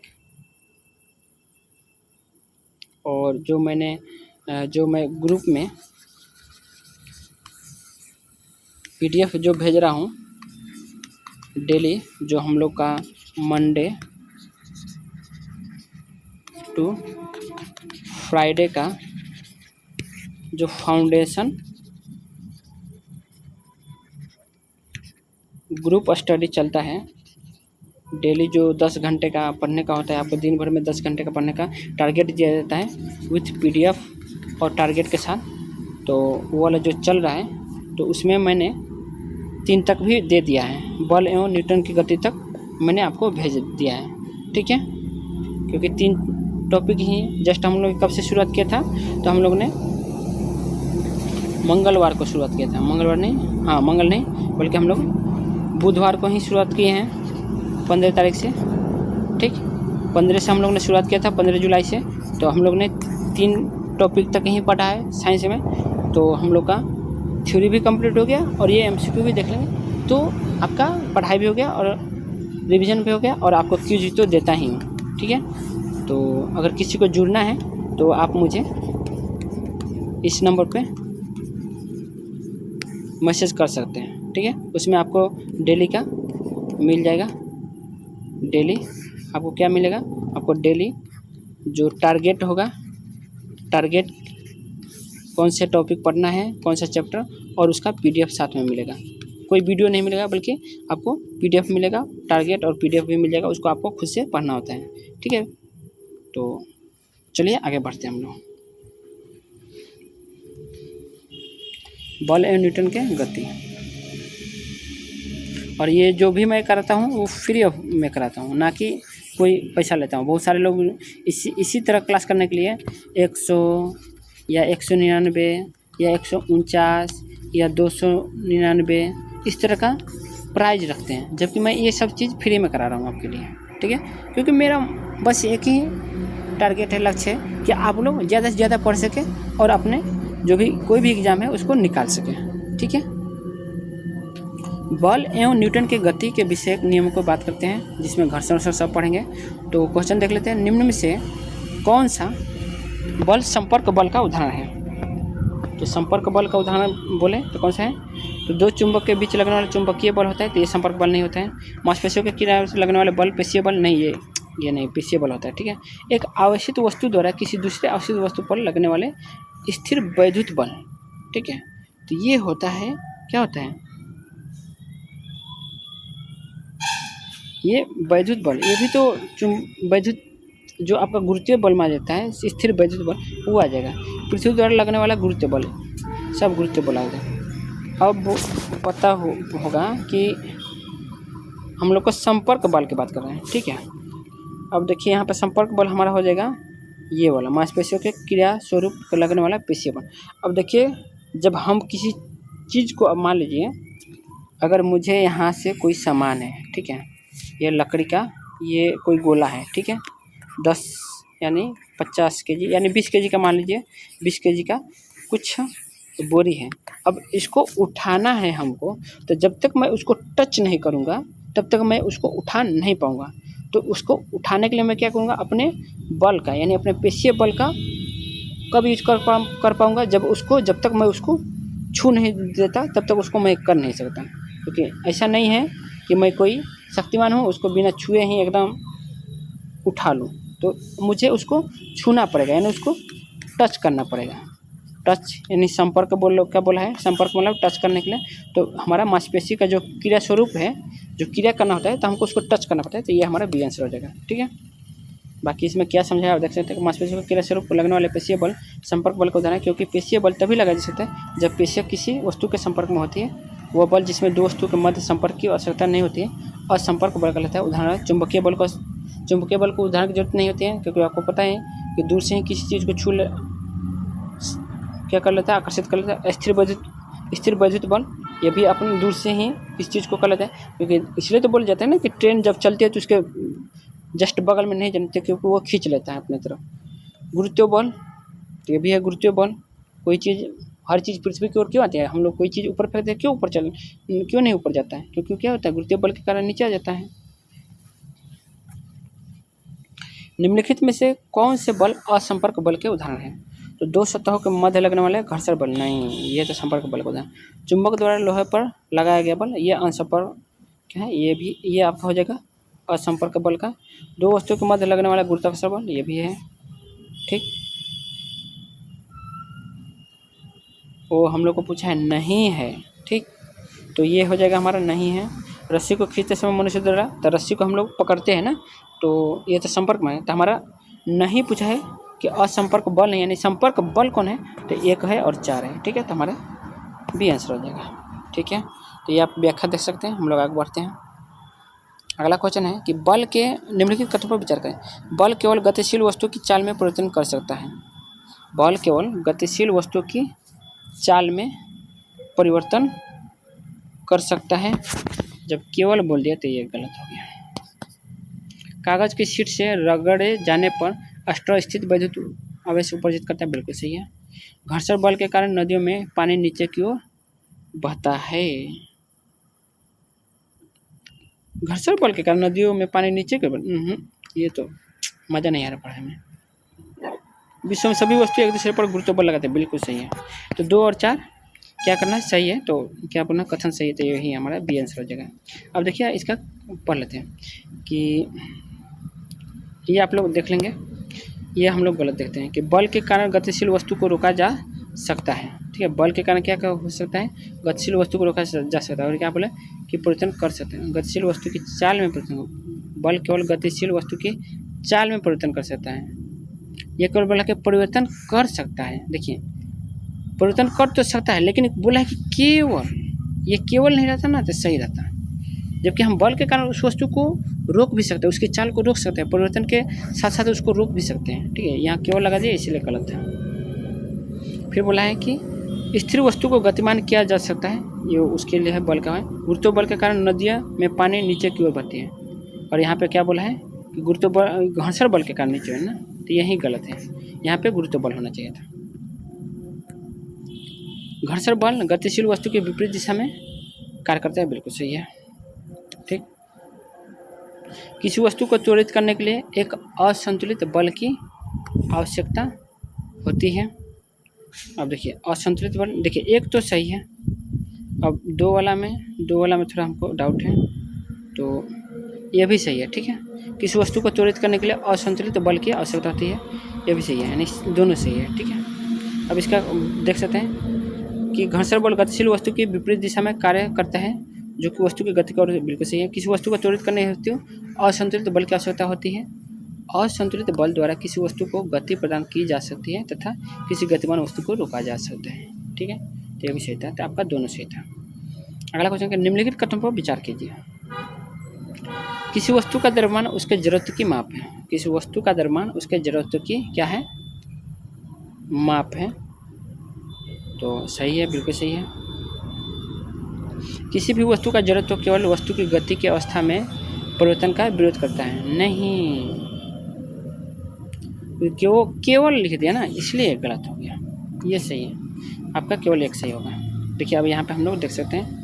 और जो मैं ग्रुप में PDF जो भेज रहा हूँ डेली, जो हम लोग का मंडे टू फ्राइडे का जो फाउंडेशन ग्रुप स्टडी चलता है, डेली जो 10 घंटे का पढ़ने का होता है, आपको दिन भर में 10 घंटे का पढ़ने का टारगेट दिया जाता है विथ PDF और टारगेट के साथ। तो वो वाला जो चल रहा है, तो उसमें मैंने 3 तक भी दे दिया है, बल एवं न्यूटन की गति तक मैंने आपको भेज दिया है। ठीक है, क्योंकि 3 टॉपिक ही जस्ट हम लोग कब से शुरुआत किया था, तो हम लोग ने मंगलवार को शुरुआत किया था, मंगल नहीं बल्कि हम लोग बुधवार को ही शुरुआत किए हैं 15 तारीख से। ठीक, 15 से हम लोग ने शुरुआत किया था, 15 जुलाई से। तो हम लोग ने 3 टॉपिक तक ही पढ़ा है साइंस में, तो हम लोग का थ्योरी भी कंप्लीट हो गया और ये MCQ भी देख लेंगे, तो आपका पढ़ाई भी हो गया और रिवीजन भी हो गया और आपको क्यूज तो देता ही हूँ। ठीक है, तो अगर किसी को जुड़ना है तो आप मुझे इस नंबर पे मैसेज कर सकते हैं। ठीक है, उसमें आपको डेली का मिल जाएगा। डेली आपको क्या मिलेगा, आपको डेली जो टारगेट होगा, टारगेट कौन से टॉपिक पढ़ना है, कौन सा चैप्टर, और उसका PDF साथ में मिलेगा। कोई वीडियो नहीं मिलेगा बल्कि आपको PDF मिलेगा, टारगेट और PDF भी मिल जाएगा, उसको आपको खुद से पढ़ना होता है। ठीक है, तो चलिए आगे बढ़ते हैं हम लोग। बल एवं न्यूटन के गति, और ये जो भी मैं कराता हूँ वो फ्री ऑफ में कराता हूँ, ना कि कोई पैसा लेता हूँ। बहुत सारे लोग इसी तरह क्लास करने के लिए 100 या 199 या 149 या 299 इस तरह का प्राइज रखते हैं, जबकि मैं ये सब चीज़ फ्री में करा रहा हूँ आपके लिए। ठीक है, क्योंकि मेरा बस एक ही टारगेट है, लक्ष्य है कि आप लोग ज़्यादा से ज़्यादा पढ़ सकें और अपने जो भी कोई भी एग्ज़ाम है उसको निकाल सकें। ठीक है, बल एवं न्यूटन के गति के विषय नियमों को बात करते हैं, जिसमें घर्षण सब पढ़ेंगे। तो क्वेश्चन देख लेते हैं, निम्न में से कौन सा बल संपर्क बल का उदाहरण है। तो संपर्क बल का उदाहरण बोले तो कौन सा है, तो 2 चुंबक के बीच लगने वाला चुंबकीय बल होता है, तो ये संपर्क बल नहीं होता है। मांसपेशियों के किनारे से लगने वाले बल पेशीय बल नहीं, ये नहीं, पेशीय बल होता है। ठीक है, एक आवेशित वस्तु द्वारा किसी दूसरे आवेशित वस्तु पर लगने वाले स्थिर वैद्युत बल। ठीक है, तो ये होता है, क्या होता है, ये वैद्युत बल। ये भी तो वैद्युत जो आपका गुरुत्वीय बल माना जाता है, स्थिर वैद्युत बल, वो आ जाएगा। पृथ्वी द्वारा लगने वाला गुरुत्वीय बल, सब गुरुत्वीय बल आ जाएगा। अब पता होगा कि हम लोग को संपर्क बल की बात कर रहे हैं। ठीक है, अब देखिए यहाँ पर संपर्क बल हमारा हो जाएगा ये वाला, मांसपेशियों के क्रिया स्वरूप लगने वाला पेशीय बल। अब देखिए, जब हम किसी चीज़ को, अब मान लीजिए अगर मुझे यहाँ से कोई सामान है, ठीक है, ये लकड़ी का ये कोई गोला है, ठीक है, 10 यानी 50 kg यानी 20 kg का मान लीजिए, 20 kg का कुछ बोरी है। अब इसको उठाना है हमको, तो जब तक मैं उसको टच नहीं करूँगा तब तक मैं उसको उठा नहीं पाऊँगा। तो उसको उठाने के लिए मैं क्या करूँगा, अपने बल का यानी अपने पेशीय बल का कब यूज कर पाऊँगा, जब तक मैं उसको छू नहीं देता तब तक उसको मैं कर नहीं सकता। क्योंकि ऐसा नहीं है कि मैं कोई शक्तिमान हूँ, उसको बिना छुए ही एकदम उठा लूँ, तो मुझे उसको छूना पड़ेगा यानी उसको टच करना पड़ेगा। टच यानी संपर्क क्या बोला है, संपर्क मतलब टच करने के लिए। तो हमारा मांसपेशी का जो क्रिया स्वरूप है, जो क्रिया करना होता है, तो हमको उसको टच करना पड़ता है, तो ये हमारा बी आंसर हो जाएगा। ठीक है, बाकी इसमें क्या समझाया आप देख सकते हैं। मांसपेशी का क्रिया स्वरूप लगने वाले पेशीय बल संपर्क बल को उदाहरण है, क्योंकि पेशीय बल तभी लगाया जा सकता है जब पेशियाँ किसी वस्तु के संपर्क में होती है। वह बल जिसमें 2 वस्तु के मध्य संपर्क की आवश्यकता नहीं होती है और संपर्क बल का लेता है। उदाहरण चुंबकीय बल को उदाहरण की जरूरत नहीं होती है, क्योंकि आपको पता है कि दूर से ही किसी चीज़ को क्या कर लेता है, आकर्षित कर लेता है। स्थिर वैद्युत बल, ये भी अपन दूर से ही इस चीज़ को कर लेता है, क्योंकि इसलिए तो बोला जाता है ना कि ट्रेन जब चलती है तो उसके जस्ट बगल में नहीं जाना चाहिए क्योंकि वो खींच लेता है अपनी तरफ। गुरुत्व बल, तो ये भी है गुरुत्व बल। कोई चीज़, हर चीज़ पृथ्वी की ओर क्यों आती है, हम लोग कोई चीज़ ऊपर फेंकते हैं, क्यों नहीं ऊपर जाता है, क्योंकि क्या होता है, गुरुत्व बल के कारण नीचे आ जाता है। निम्नलिखित में से कौन से बल असंपर्क बल के उदाहरण हैं? तो दो सतहों के मध्य लगने वाले घर्षण बल, नहीं, ये तो संपर्क बल का उदाहरण। चुंबक द्वारा लोहे पर लगाया गया बल, ये असंपर्क क्या है, ये आपका हो जाएगा असंपर्क बल का। दो वस्तुओं के मध्य लगने वाला गुरुत्वाकर्षण बल, ये भी है, ठीक। वो हम लोग को पूछा है नहीं है, ठीक, तो ये हो जाएगा हमारा नहीं है। रस्सी को खींचते समय मनुष्य द्वारा, तो रस्सी को हम लोग पकड़ते हैं ना, तो ये तो संपर्क में है, तो हमारा नहीं पूछा है कि असंपर्क बल नहीं, यानी संपर्क बल कौन है, तो 1 है और 4 है, ठीक है, तो हमारा बी आंसर हो जाएगा, ठीक है। तो ये आप व्याख्या देख सकते हैं। हम लोग आगे बढ़ते हैं। अगला क्वेश्चन है कि बल के निम्नलिखित कथनों पर विचार करें। बल केवल गतिशील वस्तु की चाल में परिवर्तन कर सकता है। बल केवल गतिशील वस्तु की चाल में परिवर्तन कर सकता है। जब केवल बोल दिया तो ये गलत हो गया। कागज की शीट से रगड़े जाने पर अस्त्र स्थित विद्युत आवेश उपर्जित करता है, बिल्कुल सही है। घर्षण बल के कारण नदियों में पानी नीचे की ओर बहता है। घर्षण बल के कारण नदियों में पानी नीचे की ओर, ये तो मज़ा नहीं आ रहा पढ़ाई में। विश्व में सभी वस्तु एक दूसरे पर गुरुत्व बल लगाते हैं, बिल्कुल सही है। तो 2 और 4 क्या करना है, सही है, तो क्या बोलना, कथन सही है, तो यही हमारा बी आंसर हो जाएगा। अब देखिए इसका पढ़ लेते हैं कि ये आप लोग देख लेंगे, ये हम लोग गलत देखते हैं कि बल के कारण गतिशील वस्तु को रोका जा सकता है, ठीक है। बल के कारण क्या हो सकता है, गतिशील वस्तु को रोका जा सकता है। और क्या बोले कि परिवर्तन कर सकते हैं, गतिशील वस्तु की चाल में परिवर्तन। बल केवल गतिशील वस्तु की चाल में परिवर्तन कर सकता है। ये केवल बोला कि परिवर्तन कर सकता है। देखिए परिवर्तन कर तो सकता है, लेकिन बोला है कि केवल, ये केवल नहीं रहता ना तो सही रहता, जबकि हम बल के कारण उस वस्तु को रोक भी सकते हैं, उसकी चाल को रोक सकते हैं, परिवर्तन के साथ साथ उसको रोक भी सकते हैं, ठीक है। यहाँ केवल लगा दिया इसलिए गलत है। फिर बोला है कि स्थिर वस्तु को गतिमान किया जा सकता है, ये उसके लिए है बल का है। गुरुत्व बल के कारण नदियाँ में पानी नीचे की ओर बहती है। और यहाँ पे क्या बोला है कि गुरुत्व बल घर्षण बल के कारण नीचे है ना, तो यही गलत है, यहाँ पे गुरुत्व बल होना चाहिए था। घर्षण बल गतिशील वस्तु के विपरीत दिशा में कार्य करता है, बिल्कुल सही है, ठीक। किसी वस्तु को त्वरित करने के लिए एक असंतुलित बल की आवश्यकता होती है। अब देखिए असंतुलित बल, देखिए एक तो सही है, अब दो वाला में थोड़ा हमको डाउट है, तो ये भी सही है, ठीक है। किसी वस्तु को त्वरित करने के लिए असंतुलित बल की आवश्यकता होती है, ये भी सही है, यानी दोनों सही है, ठीक है। अब इसका देख सकते हैं कि घर्षण बल गतिशील वस्तु की विपरीत दिशा में कार्य करता है, जो कि वस्तु की गति का, बिल्कुल सही है। किसी वस्तु को त्वरित करने हेतु असंतुलित बल की आवश्यकता होती है। असंतुलित बल द्वारा किसी वस्तु को गति प्रदान की जा सकती है तथा किसी गतिमान वस्तु को रोका जा सकता है, ठीक है। तो ये भी सही था, तो आपका दोनों सही था। अगला क्वेश्चन, निम्नलिखित कथनों पर विचार कीजिए। किसी वस्तु का द्रव्यमान उसके जड़त्व की माप है। किसी वस्तु का द्रव्यमान उसके जड़त्व की क्या है, माप है, तो सही है, बिल्कुल सही है। किसी भी वस्तु का जड़त्व केवल वस्तु की गति की अवस्था में परिवर्तन का विरोध करता है, नहीं, केवल लिख दिया ना, इसलिए गलत हो गया, ये सही है, आपका केवल एक सही होगा। देखिए अब यहाँ पे हम लोग देख सकते हैं,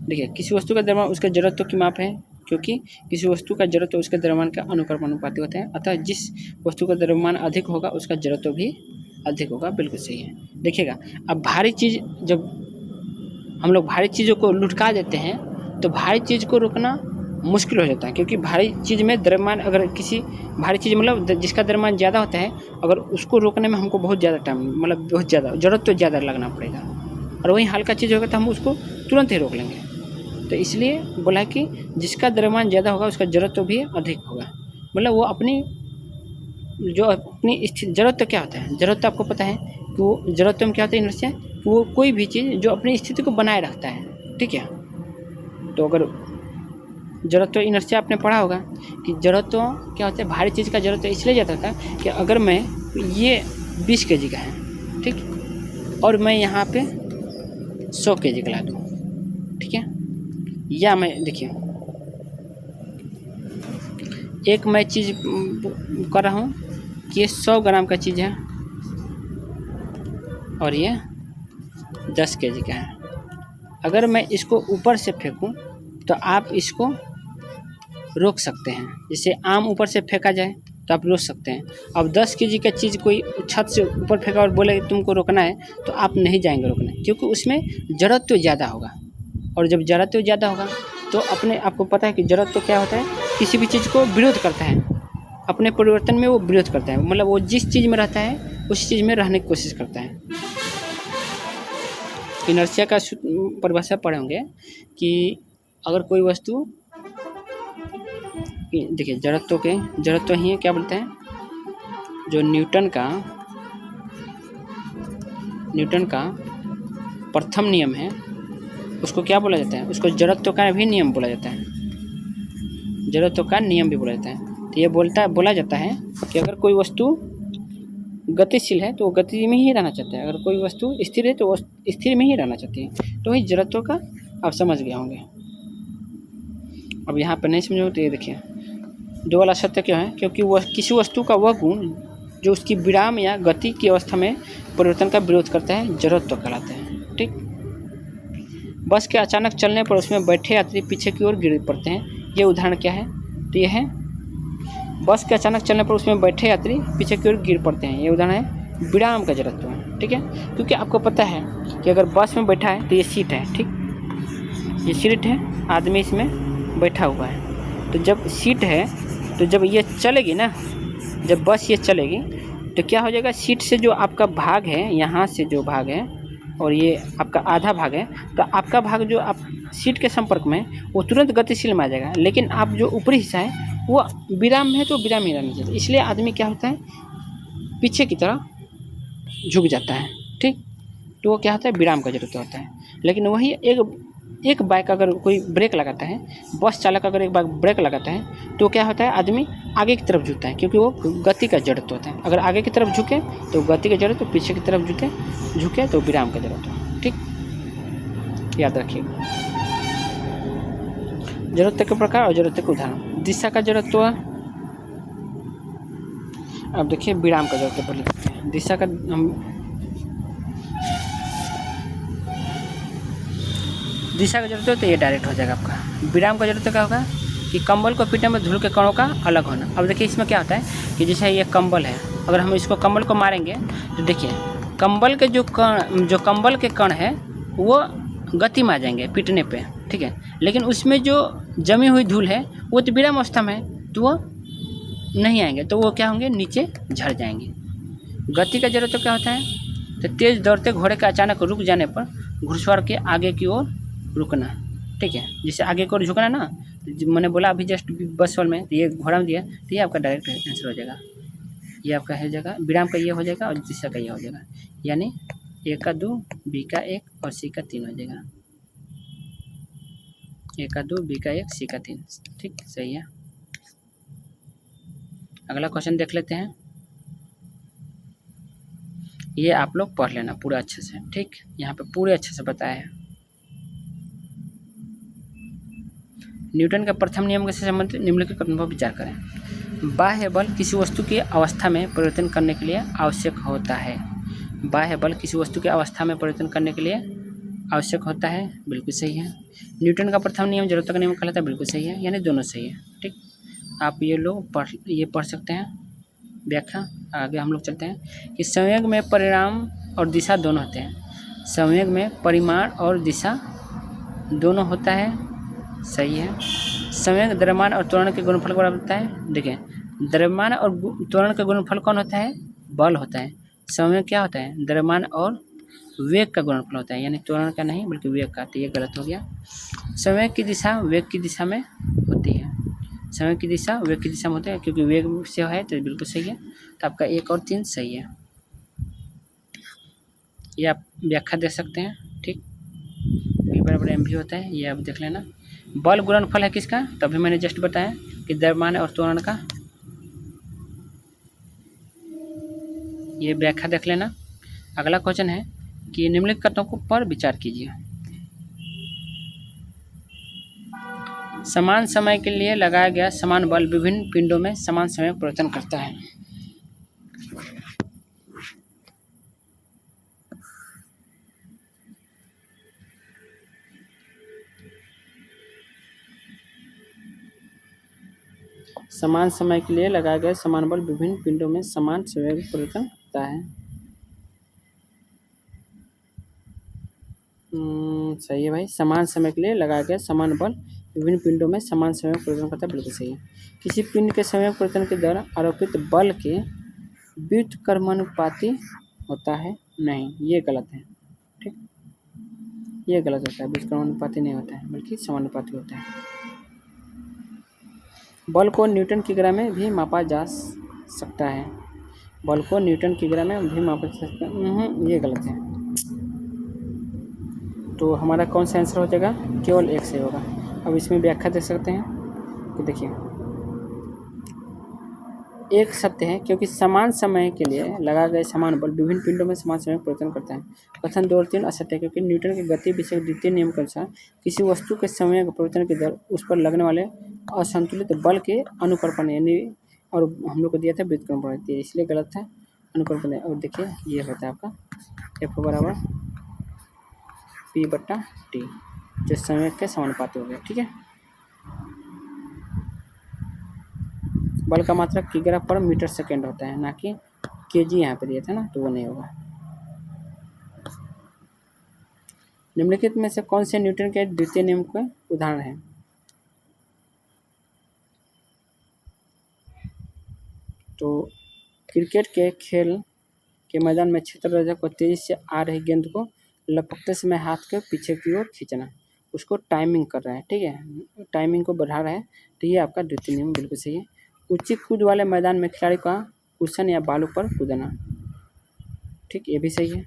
देखिए किसी वस्तु का द्रव्यमान उसके जड़त्व की माप है, क्योंकि किसी वस्तु का जड़त्व उसके द्रव्यमान का अनुपाती होता है, अतः जिस वस्तु का द्रव्यमान अधिक होगा उसका जड़त्व भी अधिक होगा, बिल्कुल सही है। देखिएगा अब भारी चीज़, जब हम लोग भारी चीज़ों को लुढ़का देते हैं तो भारी चीज़ को रोकना मुश्किल हो जाता है, क्योंकि भारी चीज़ में द्रव्यमान, अगर किसी भारी चीज़ मतलब जिसका द्रव्यमान ज़्यादा होता है, अगर उसको रोकने में हमको बहुत ज़्यादा टाइम, मतलब बहुत ज़्यादा ज़रूरत तो ज़्यादा लगना पड़ेगा, और वहीं हल्का चीज़ होगा तो हम उसको तुरंत ही रोक लेंगे। तो इसलिए बोला है कि जिसका द्रव्यमान ज़्यादा होगा उसका जड़त्व भी अधिक होगा, मतलब वो अपनी जो अपनी स्थिति, जड़त्व क्या होता है, जड़त्व आपको पता है कि वो जड़त्व में क्या होता है, इनर्शिया, वो कोई भी चीज़ जो अपनी स्थिति को बनाए रखता है, ठीक है। तो अगर जड़त्व इनर्शिया आपने पढ़ा होगा कि जड़त्व क्या होता है, भारी चीज़ का जड़त्व इसलिए ज़्यादा होता है कि अगर मैं ये 20 kg का है, ठीक, और मैं यहाँ पे 100 kg का ला दूँ, ठीक है, या मैं देखिए एक मैं चीज़ कर रहा हूँ कि ये 100 ग्राम का चीज़ है और ये 10 केजी का है। अगर मैं इसको ऊपर से फेंकूं तो आप इसको रोक सकते हैं। जैसे आम ऊपर से फेंका जाए तो आप रोक सकते हैं। अब 10 केजी का चीज़ कोई छत से ऊपर फेंका और बोले तुमको रोकना है तो आप नहीं जाएंगे रोकने, क्योंकि उसमें ज़रूरत तो ज़्यादा होगा। और जब ज़रूरत तो ज़्यादा होगा तो आपको पता है कि ज़रूरत तो क्या होता है, किसी भी चीज़ को विरोध करता है, अपने परिवर्तन में वो विरोध करता है। मतलब वो जिस चीज़ में रहता है उस चीज़ में रहने की कोशिश करता है। इनर्शिया का परिभाषा पढ़े होंगे कि अगर कोई वस्तु, देखिए जड़त्व तो ही है, क्या बोलते हैं, जो न्यूटन का प्रथम नियम है उसको क्या बोला जाता है, उसको जड़त्व का भी नियम बोला जाता है, जड़त्व का नियम भी बोला जाता है। तो ये बोला जाता है कि अगर कोई वस्तु गतिशील है तो वो गति में ही रहना चाहता है, अगर कोई वस्तु स्थिर है तो वो स्थिर में ही रहना चाहती है। तो वही जड़त्व का आप समझ गए होंगे। अब यहाँ पर नहीं समझो तो ये देखिए, दो वाला सत्य क्यों है, क्योंकि वह किसी वस्तु का वह गुण जो उसकी विराम या गति की अवस्था में परिवर्तन का विरोध करता है जड़त्व कहलाता है। ठीक, बस के अचानक चलने पर उसमें बैठे यात्री पीछे की ओर गिर पड़ते हैं। ये उदाहरण क्या है, तो यह है बस के अचानक चलने पर उसमें बैठे यात्री पीछे की ओर गिर पड़ते हैं। ये उदाहरण है विराम का जड़त्व है। ठीक है, क्योंकि आपको पता है कि अगर बस में बैठा है तो ये सीट है, ठीक, ये सीट है, आदमी इसमें बैठा हुआ है। तो जब सीट है तो जब ये चलेगी ना, जब बस ये चलेगी तो क्या हो जाएगा, सीट से जो आपका भाग है, यहाँ से जो भाग है और ये आपका आधा भाग है, तो आपका भाग जो आप सीट के संपर्क में वो तुरंत गतिशील में आ जाएगा। लेकिन आप जो ऊपरी हिस्सा है वो विराम में है तो विराम ही रहना चाहिए। इसलिए आदमी क्या होता है, पीछे की तरह झुक जाता है। ठीक, तो वो क्या होता है, विराम का जरूरत होता है। लेकिन वही एक बाइक अगर कोई ब्रेक लगाता है, बस चालक अगर एक बार ब्रेक लगाता है तो क्या होता है, आदमी आगे की तरफ झुकता है, क्योंकि वो गति का जड़त्व होता है। अगर आगे की तरफ झुके तो गति का जड़त्व, तो पीछे की तरफ झुके तो विराम का जड़त्व। ठीक, याद रखिएगा। जड़त्व के प्रकार और जड़त्व के उदाहरण। दिशा का जड़त्व, अब देखिए विराम का जड़त्व पहले देखते हैं। दिशा का दिशा का जरूरत है तो ये डायरेक्ट हो जाएगा आपका। विराम का जरूरत क्या होगा कि कंबल को पीटने में धूल के कणों का अलग होना। अब देखिए इसमें क्या होता है कि जैसे ये कंबल है, अगर हम इसको कंबल को मारेंगे तो देखिए कंबल के जो कंबल के कण है वो गति में आ जाएंगे पीटने पे, ठीक है। लेकिन उसमें जो जमी हुई धूल है वो तो विराम अवस्था में है, तो वो नहीं आएंगे, तो वो क्या होंगे, नीचे झड़ जाएंगे। गति का जरूरत क्या होता है, तो तेज़ दौड़ते घोड़े के अचानक रुक जाने पर घुड़सवार के आगे की ओर रुकना। ठीक है, जैसे आगे की ओर झुकना ना, तो मैंने बोला अभी जस्ट बस वाल में, तो ये घोड़ा में दिया, तो ये आपका डायरेक्ट आंसर हो जाएगा। ये आपका है जगह, विराम का ये हो जाएगा और दिशा का ये हो जाएगा, यानी ए का 2, बी का 1 और सी का 3 हो जाएगा। ए का 2, बी का 1, सी का 3। ठीक, सही है। अगला क्वेश्चन देख लेते हैं। ये आप लोग पढ़ लेना पूरा अच्छे से। ठीक, यहाँ पे पूरे अच्छे से बताया है। न्यूटन का प्रथम नियम से संबंधित निम्नलिखित कथनों पर विचार करें। बाह्य बल किसी वस्तु की अवस्था में परिवर्तन करने के लिए आवश्यक होता है। बाह्य बल किसी वस्तु की अवस्था में परिवर्तन करने के लिए आवश्यक होता है, बिल्कुल सही है। न्यूटन का प्रथम नियम जड़त्व का नियम कहलाता है, बिल्कुल सही है, यानी दोनों सही है। ठीक, आप ये लोग पढ़ सकते हैं। व्याख्या आगे हम लोग चलते हैं कि संयोग में परिमाण और दिशा दोनों होते हैं। संयोग में परिमाण और दिशा दोनों होता है, सही है। संयोग द्रव्यमान और त्वरण के गुणनफल को बताता है। देखिए द्रव्यमान और त्वरण का गुणनफल कौन होता है, बल होता है। संयोग क्या होता है, द्रव्यमान और वेग का गुणनफल होता है, यानी त्वरण का नहीं बल्कि वेग का। तो ये गलत हो गया। संयोग की दिशा वेग की दिशा में होती है। संयोग की दिशा वेग की दिशा में होती है, क्योंकि वेग से है तो बिल्कुल सही है। तो आपका 1 और 3 सही है। ये आप व्याख्या देख सकते हैं। ठीक, V बराबर mv होता है, ये आप देख लेना। बल गुणनफल है किसका, तो अभी मैंने जस्ट बताया कि द्रव्यमान और त्वरण का। ये व्याख्या देख लेना। अगला क्वेश्चन है कि निम्नलिखित कथनों पर विचार कीजिए। समान समय के लिए लगाया गया समान बल विभिन्न पिंडों में समान समय परिवर्तन करता है। समान समय के लिए लगाया गया समान बल विभिन्न पिंडों में समान समय परिवर्तन करता है। सही है भाई। समान समय के लिए लगाया गया समान बल विभिन्न पिंडों में समान समय परिवर्तन करता है, बिल्कुल सही है। किसी पिंड के समय परिवर्तन के द्वारा आरोपित बल के व्युत्क्रमानुपाती होता है, नहीं, ये गलत है। ठीक, ये गलत होता है। व्युत्क्रमानुपाती नहीं होता है बल्कि समानुपाती होता है। बल को न्यूटन की ग्राम में भी मापा जा सकता है। बल को न्यूटन की ग्राम में भी मापा जा सकता है, ये गलत है। तो हमारा कौन सा आंसर हो जाएगा? केवल एक सही होगा। अब इसमें व्याख्या देख सकते हैं कि देखिए, एक सत्य है क्योंकि समान समय के लिए लगाए गए समान बल विभिन्न पिंडों में समान समय परिवर्तन करता है। कथन 2 और 3 असत्य है क्योंकि न्यूटन के गति विषय द्वितीय नियम के अनुसार किसी वस्तु के समय के परिवर्तन की दर उस पर लगने वाले असंतुलित बल के अनुकर्पण यानी, और हम लोग को दिया था व्युत्क्रमण, इसलिए गलत है, अनुकर्पण। और देखिए ये होता है आपका F बराबर P/T, जो समय के समानुपाती हो गया। ठीक है, बल का मात्रक किग्रा पर मीटर सेकेंड होता है, ना कि केजी यहाँ पे दिया था ना, तो वो नहीं होगा। निम्नलिखित में से कौन से न्यूटन के द्वितीय नियम के उदाहरण है? तो क्रिकेट के खेल के मैदान में क्षेत्ररक्षक को तेजी से आ रही गेंद को लपकते समय हाथ के पीछे की ओर खींचना, उसको टाइमिंग कर रहा है। ठीक है, टाइमिंग को बढ़ा रहा है, तो ये आपका द्वितीय नियम बिल्कुल सही है। ऊंची कूद वाले मैदान में खिलाड़ी का कुशन या बालू पर कूदना, ठीक, ये भी सही है।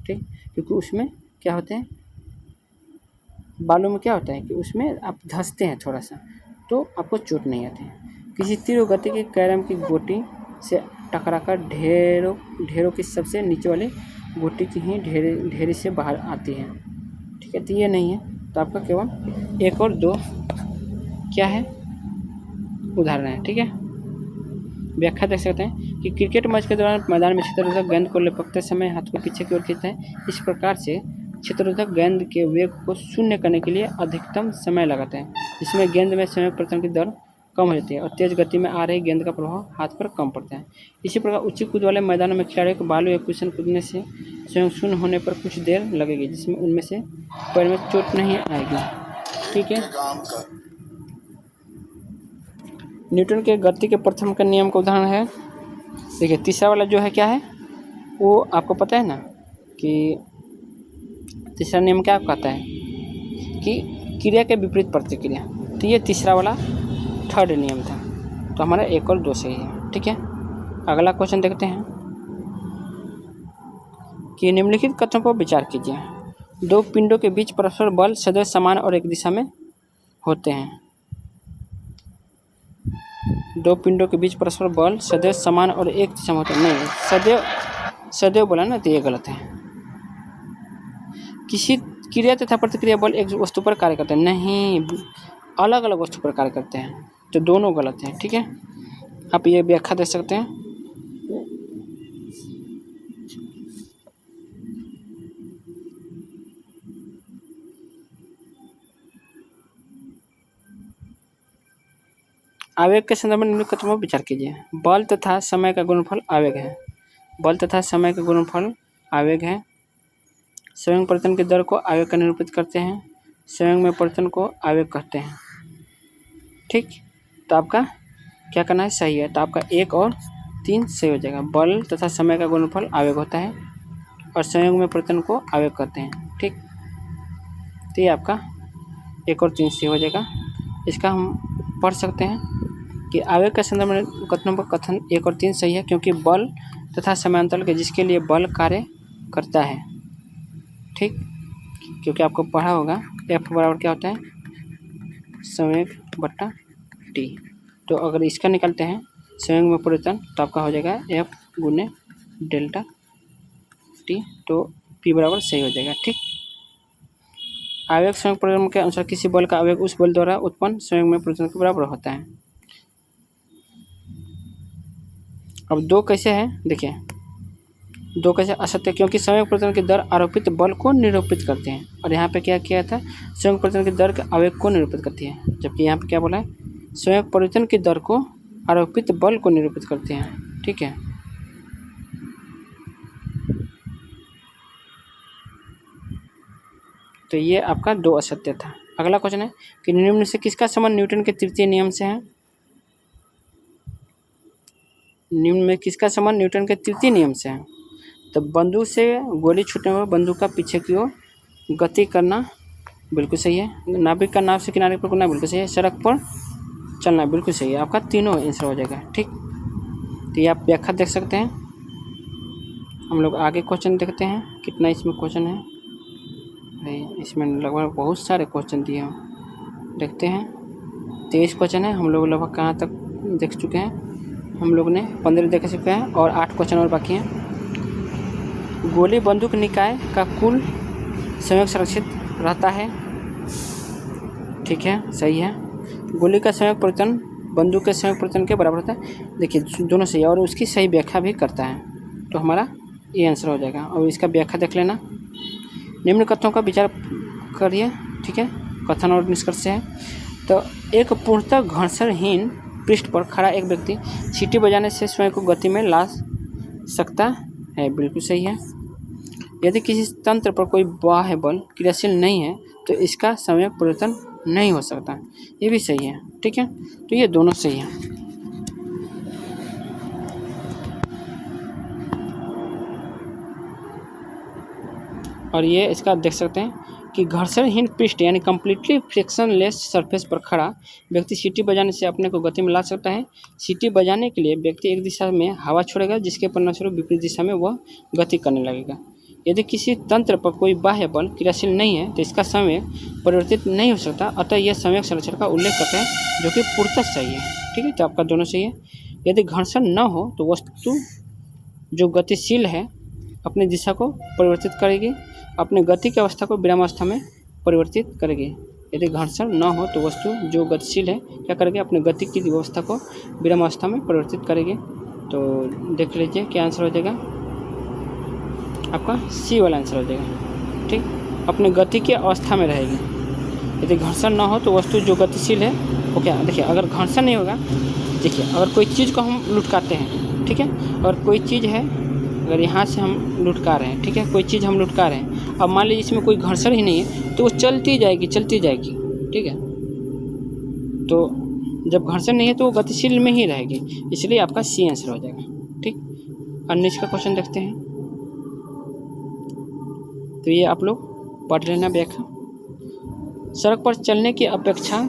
ठीक, क्योंकि उसमें क्या होते हैं, बालू में क्या होता है कि उसमें आप धंसते हैं थोड़ा सा, तो आपको चोट नहीं आती है। किसी तीव्र गति की कैरम की गोटी से टकराकर ढेरों की सबसे नीचे वाली गोटी की ही ढेरी से बाहर आती है। ठीक है, तो ये नहीं है, तो आपका केवल 1 और 2 क्या है, उदाहरण है। ठीक है, व्याख्या देख सकते हैं कि क्रिकेट मैच के दौरान मैदान में क्षेत्ररक्षक गेंद को लपकते समय हाथ को पीछे की ओर खींचता है। इस प्रकार से क्षेत्ररक्षक गेंद के वेग को शून्य करने के लिए अधिकतम समय लगाते हैं, जिसमें गेंद में समय परिवर्तन की दर कम हो जाती है और तेज गति में आ रही गेंद का प्रभाव हाथ पर कम पड़ता है। इसी प्रकार ऊंची कूद वाले मैदानों में खिलाड़ियों को बालू या कुशन कूदने से स्वयं शून्य होने पर कुछ देर लगेगी, जिसमें उनमें से पैर में चोट नहीं आएगी। ठीक है, न्यूटन के गति के प्रथम का नियम का उदाहरण है, देखिए तीसरा वाला जो है क्या है, वो आपको पता है ना कि तीसरा नियम क्या कहता है कि क्रिया के विपरीत प्रतिक्रिया, तो ये तीसरा वाला थर्ड नियम था, तो हमारा 1 और 2 सही है। ठीक है, अगला क्वेश्चन देखते हैं कि निम्नलिखित कथनों पर विचार कीजिए। 2 पिंडों के बीच परस्पर बल सदैव समान और एक दिशा में होते हैं। 2 पिंडों के बीच परस्पर बल सदैव समान और एक दिशा में होते हैं, नहीं, सदैव बोला ना, तो ये गलत है। किसी क्रिया तथा प्रतिक्रिया बल एक वस्तु पर कार्य करते हैं, नहीं, अलग अलग वस्तु पर कार्य करते हैं, तो दोनों गलत हैं। ठीक है, आप ये व्याख्या दे सकते हैं। आवेग के संदर्भ में निम्नलिखित कथनों पर विचार कीजिए। बल तथा समय का गुणनफल आवेग है। बल तथा समय का गुणनफल आवेग है। स्वयं परिवर्तन की दर को आवेग का निरूपित करते हैं। स्वयं में परिवर्तन को आवेग कहते हैं। ठीक, तो आपका क्या करना है, सही है, तो आपका 1 और 3 सही हो जाएगा। बल तथा समय का गुणनफल आवेग होता है और संयोग में परिवर्तन को आवेग कहते हैं। ठीक, तो ये आपका 1 और 3 सही हो जाएगा। इसका हम पढ़ सकते हैं कि आवेग के संदर्भ में कथनों पर कथन 1 और 3 सही है, क्योंकि बल तथा समांतर के जिसके लिए बल कार्य करता है। ठीक, क्योंकि आपको पढ़ा होगा F बराबर क्या होता है, संवेग बट्टा T, तो अगर इसका निकालते हैं संवेग में परिवर्तन, तो आपका हो जाएगा F गुने डेल्टा T, तो P बराबर सही हो जाएगा। ठीक, आवेग संयोग परिवर्तन के अनुसार किसी बल का आवेग उस बल द्वारा उत्पन्न संयोग में परिवर्तन के बराबर होता है। अब 2 कैसे है देखिए, 2 कैसे असत्य, क्योंकि संयोग परिवर्तन की दर आरोपित बल को निरूपित करते हैं, और यहाँ पे क्या किया था, संयोग परिवर्तन की दर के आवेग को निरूपित करती है, जबकि यहाँ पे क्या बोला है, संयोग परिवर्तन की दर को आरोपित बल को निरूपित करते हैं। ठीक है, तो ये आपका 2 असत्य था। अगला क्वेश्चन है कि निम्न से किसका संबंध न्यूटन के तृतीय नियम से है। निम्न में किसका संबंध न्यूटन के तृतीय नियम से है। तो बंदूक से गोली छूटने पर बंदूक का पीछे की ओर गति करना बिल्कुल सही है। नाविक का नाव से किनारे पर घूमना बिल्कुल सही है। सड़क पर चलना बिल्कुल सही है। आपका तीनों आंसर हो जाएगा। ठीक, तो ये आप व्याख्या देख सकते हैं। हम लोग आगे क्वेश्चन देखते हैं, कितना इसमें क्वेश्चन है। इसमें लगभग बहुत सारे क्वेश्चन दिए हैं, देखते हैं। 23 क्वेश्चन है। हम लोग लगभग कहाँ तक देख चुके हैं, हम लोग ने 15 देख चुके हैं और 8 क्वेश्चन और बाकी हैं। गोली बंदूक निकाय का कुल संयोग संरक्षित रहता है। ठीक है, सही है। गोली का संयोग परिवर्तन बंदूक के संयोग परिवर्तन के बराबर होता है। देखिए दोनों सही है और उसकी सही व्याख्या भी करता है, तो हमारा ये आंसर हो जाएगा। और इसका व्याख्या देख लेना। निम्न कथनों का विचार करिए। ठीक है, कथन और निष्कर्ष है। तो एक पूर्णतः घर्षणहीन पृष्ठ पर खड़ा एक व्यक्ति सीटी बजाने से स्वयं को गति में ला सकता है, बिल्कुल सही है। यदि किसी तंत्र पर कोई बाह्य बल क्रियाशील नहीं है तो इसका संयोग परिवर्तन नहीं हो सकता, ये भी सही है। ठीक है, तो ये दोनों सही है। और ये इसका देख सकते हैं कि घर्षणहीन पृष्ठ यानी कम्प्लीटली फ्रिक्शनलेस सरफेस पर खड़ा व्यक्ति सीटी बजाने से अपने को गति में ला सकता है। सीटी बजाने के लिए व्यक्ति एक दिशा में हवा छोड़ेगा, जिसके परिणामस्वरूप विपरीत दिशा में वह गति करने लगेगा। यदि किसी तंत्र पर कोई बाह्य बल क्रियाशील नहीं है तो इसका संवेग परिवर्तित नहीं हो सकता, अतः यह संवेग संरक्षण का उल्लेख करता है, जो कि पूर्णतः सही है। ठीक है, तो आपका दोनों सही है। यदि घर्षण न हो तो वस्तु जो गतिशील है अपनी दिशा को परिवर्तित करेगी, अपने गति की अवस्था को विरामावस्था में परिवर्तित करेगी। यदि घर्षण न हो तो वस्तु जो गतिशील है क्या करेगी, अपने गति की व्यवस्था को विरामावस्था में परिवर्तित करेगी। तो देख लीजिए क्या आंसर हो जाएगा, आपका सी वाला आंसर हो जाएगा। ठीक, अपने गति की अवस्था में रहेगी। यदि घर्षण न हो तो वस्तु जो गतिशील है वो क्या, देखिए अगर घर्षण नहीं होगा, देखिए अगर कोई चीज़ को हम लुढ़काते हैं, ठीक है, और कोई चीज़ है अगर यहाँ से हम लुढ़का रहे हैं, ठीक है, कोई चीज़ हम लुढ़का रहे हैं, अब मान लीजिए इसमें कोई घर्षण ही नहीं है तो वो चलती जाएगी। ठीक है, तो जब घर्षण नहीं है तो वो गतिशील में ही रहेगी, इसलिए आपका सी आंसर हो जाएगा। ठीक, अन्य का क्वेश्चन देखते हैं। तो ये आप लोग पढ़ लेना व्याख्या। सड़क पर चलने की अपेक्षा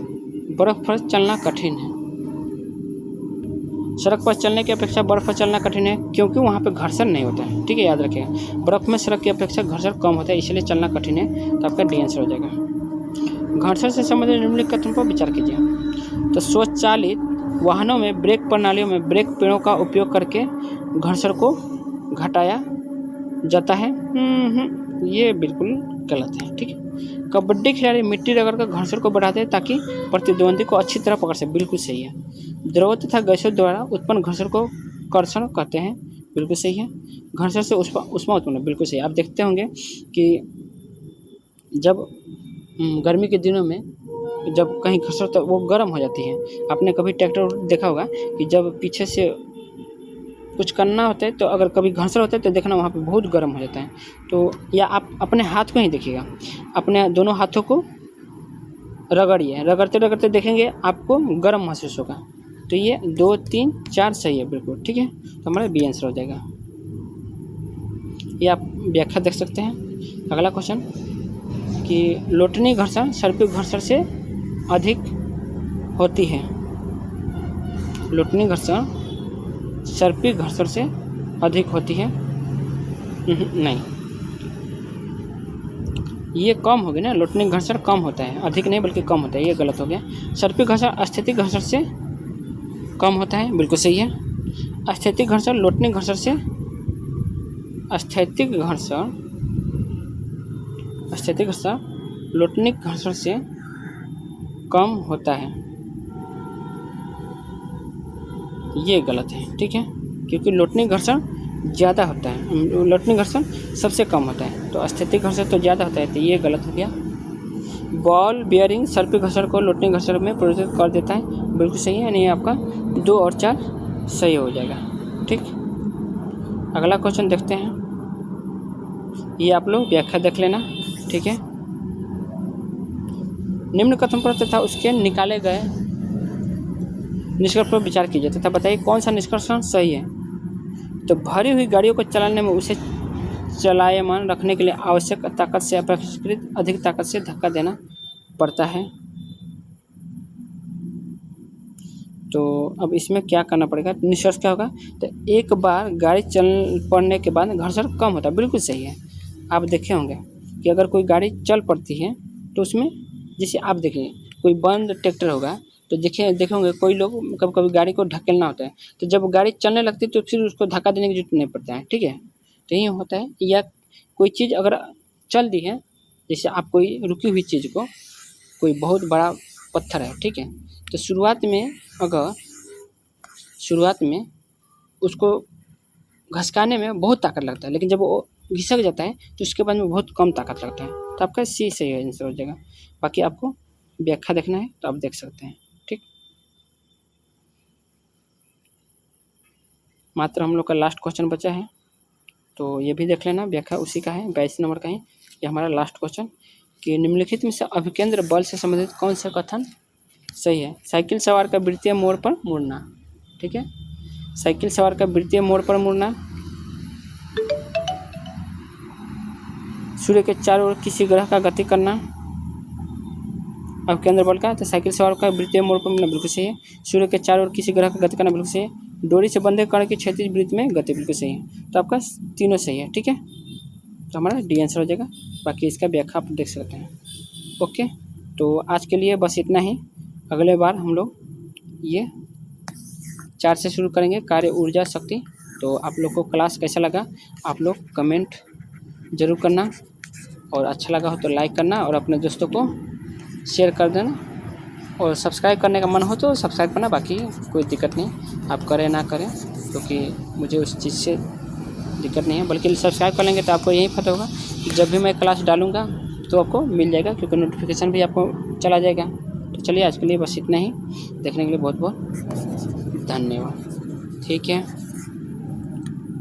बर्फ पर चलना कठिन है। सड़क पर चलने की अपेक्षा बर्फ पर चलना कठिन है क्योंकि वहाँ पे घर्षण नहीं होता है। ठीक है, याद रखिएगा, बर्फ में सड़क की अपेक्षा घर्षण कम होता है, इसलिए चलना कठिन है। तो आपका डी आंसर हो जाएगा। घर्षण से संबंधित निम्नलिखित कथन पर विचार कीजिए। तो स्वचालित वाहनों में ब्रेक प्रणालियों में ब्रेक पेड़ों का उपयोग करके घर्षण को घटाया जाता है। ये बिल्कुल गलत है। ठीक है, कबड्डी खिलाड़ी मिट्टी रगड़कर घर्षण को बढ़ाते हैं ताकि प्रतिद्वंदी को अच्छी तरह पकड़ सके, बिल्कुल सही है। द्रव तथा गैसों द्वारा उत्पन्न घर्षण को कर्षण कहते हैं, बिल्कुल सही है। घर्षण से ऊष्मा उत्पन्न, बिल्कुल सही। आप देखते होंगे कि जब गर्मी के दिनों में जब कहीं घर्षण तो वो गर्म हो जाती है। आपने कभी ट्रैक्टर देखा होगा कि जब पीछे से कुछ करना होता है तो अगर कभी घर्षण होता है तो देखना वहाँ पे बहुत गर्म हो जाता है। तो या आप अपने हाथ को ही देखिएगा, अपने दोनों हाथों को रगड़िए, रगड़ते रगड़ते देखेंगे आपको गर्म महसूस होगा। तो ये 2, 3, 4 सही है बिल्कुल। ठीक है, तो हमारा बी आंसर हो जाएगा। ये आप व्याख्या देख सकते हैं। अगला क्वेश्चन कि लोटनी घर्षण सर्पिल घर्षण से अधिक होती है। लोटनी घर्षण सर्पिल घर्षण से अधिक होती है, नहीं, ये कम होगी ना। लोटनी घर्षण कम होता है, अधिक नहीं बल्कि कम होता है, ये गलत हो गया। सर्पिल घर्षण स्थैतिक घर्षण से कम होता है, बिल्कुल सही है। स्थैतिक घर्षण लोटनी घर्षण से स्थैतिक घर्षण लोटनिक घर्षण से कम होता है, ये गलत है। ठीक है, क्योंकि लोटनिक घर्षण ज़्यादा होता है, लोटनिक घर्षण सबसे कम होता है, तो स्थैतिक घर्षण तो ज़्यादा होता है, तो ये गलत हो गया। बॉल बेयरिंग सर्पिल घर्षण को लोटनिक घर्षण में परिवर्तित कर देता है, बिल्कुल सही है, यानी आपका 2 और 4 सही हो जाएगा। ठीक, अगला क्वेश्चन देखते हैं, ये आप लोग व्याख्या देख लेना। ठीक है, निम्न कथन पर तथा उसके निकाले गए निष्कर्ष पर विचार कीजिए तथा बताइए कौन सा निष्कर्ष सही है। तो भरी हुई गाड़ियों को चलाने में उसे चलायमान रखने के लिए आवश्यक ताकत से अपेक्षाकृत अधिक ताकत से धक्का देना पड़ता है। तो अब इसमें क्या करना पड़ेगा, निष्कर्ष क्या होगा, तो एक बार गाड़ी चल पड़ने के बाद घर्षण कम होता है, बिल्कुल सही है। आप देखे होंगे कि अगर कोई गाड़ी चल पड़ती है तो उसमें, जैसे आप देखेंगे कोई बंद ट्रैक्टर होगा तो देखे होंगे कोई लोग कभी कभी गाड़ी को ढकेलना होता है, तो जब गाड़ी चलने लगती है तो फिर उसको धक्का देने की जरूरत नहीं पड़ता है। ठीक है, तो यही होता है। या कोई चीज़ अगर चल दी है, जैसे आप कोई रुकी हुई चीज़ को, कोई बहुत बड़ा पत्थर है, ठीक है, तो शुरुआत में उसको घसकाने में बहुत ताकत लगता है, लेकिन जब वो घिसक जाता है तो उसके बाद में बहुत कम ताकत लगता है, तो आपका सी सही आंसर हो जाएगा। बाकी आपको व्याख्या देखना है तो आप देख सकते हैं। ठीक, मात्र हम लोग का लास्ट क्वेश्चन बचा है, तो ये भी देख लेना, व्याख्या उसी का है, 22 नंबर का ही ये हमारा लास्ट क्वेश्चन, कि निम्नलिखित में से अभिकेंद्र बल से संबंधित कौन सा कथन सही है। साइकिल सवार का वृत्तीय मोड़ पर मुड़ना। ठीक है, साइकिल सवार का वृत्तीय मोड़ पर मुड़ना, सूर्य के चारों ओर किसी ग्रह का गति करना अभिकेंद्र बल का, तो साइकिल सवार का वृत्तीय मोड़ पर मुड़ना बिल्कुल सही है। सूर्य के चारों ओर किसी ग्रह का गति करना बिल्कुल सही है। डोरी से बंधे कण की क्षैतिज वृत्त में गति बिल्कुल सही है, तो आपका तीनों सही है। ठीक है, तो हमारा डी आंसर हो जाएगा। बाकी इसका व्याख्या आप देख सकते हैं। ओके, तो आज के लिए बस इतना ही। अगले बार हम लोग ये 4 से शुरू करेंगे, कार्य ऊर्जा शक्ति। तो आप लोग को क्लास कैसा लगा आप लोग कमेंट ज़रूर करना, और अच्छा लगा हो तो लाइक करना और अपने दोस्तों को शेयर कर देना, और सब्सक्राइब करने का मन हो तो सब्सक्राइब करना, बाकी कोई दिक्कत नहीं, आप करें ना करें, क्योंकि मुझे उस चीज़ से दिक्कत नहीं है, बल्कि सब्सक्राइब कर लेंगे तो आपको यही पता होगा कि जब भी मैं क्लास डालूँगा तो आपको मिल जाएगा, क्योंकि नोटिफिकेशन भी आपको चला जाएगा। तो चलिए आज के लिए बस इतना ही, देखने के लिए बहुत बहुत धन्यवाद। ठीक है।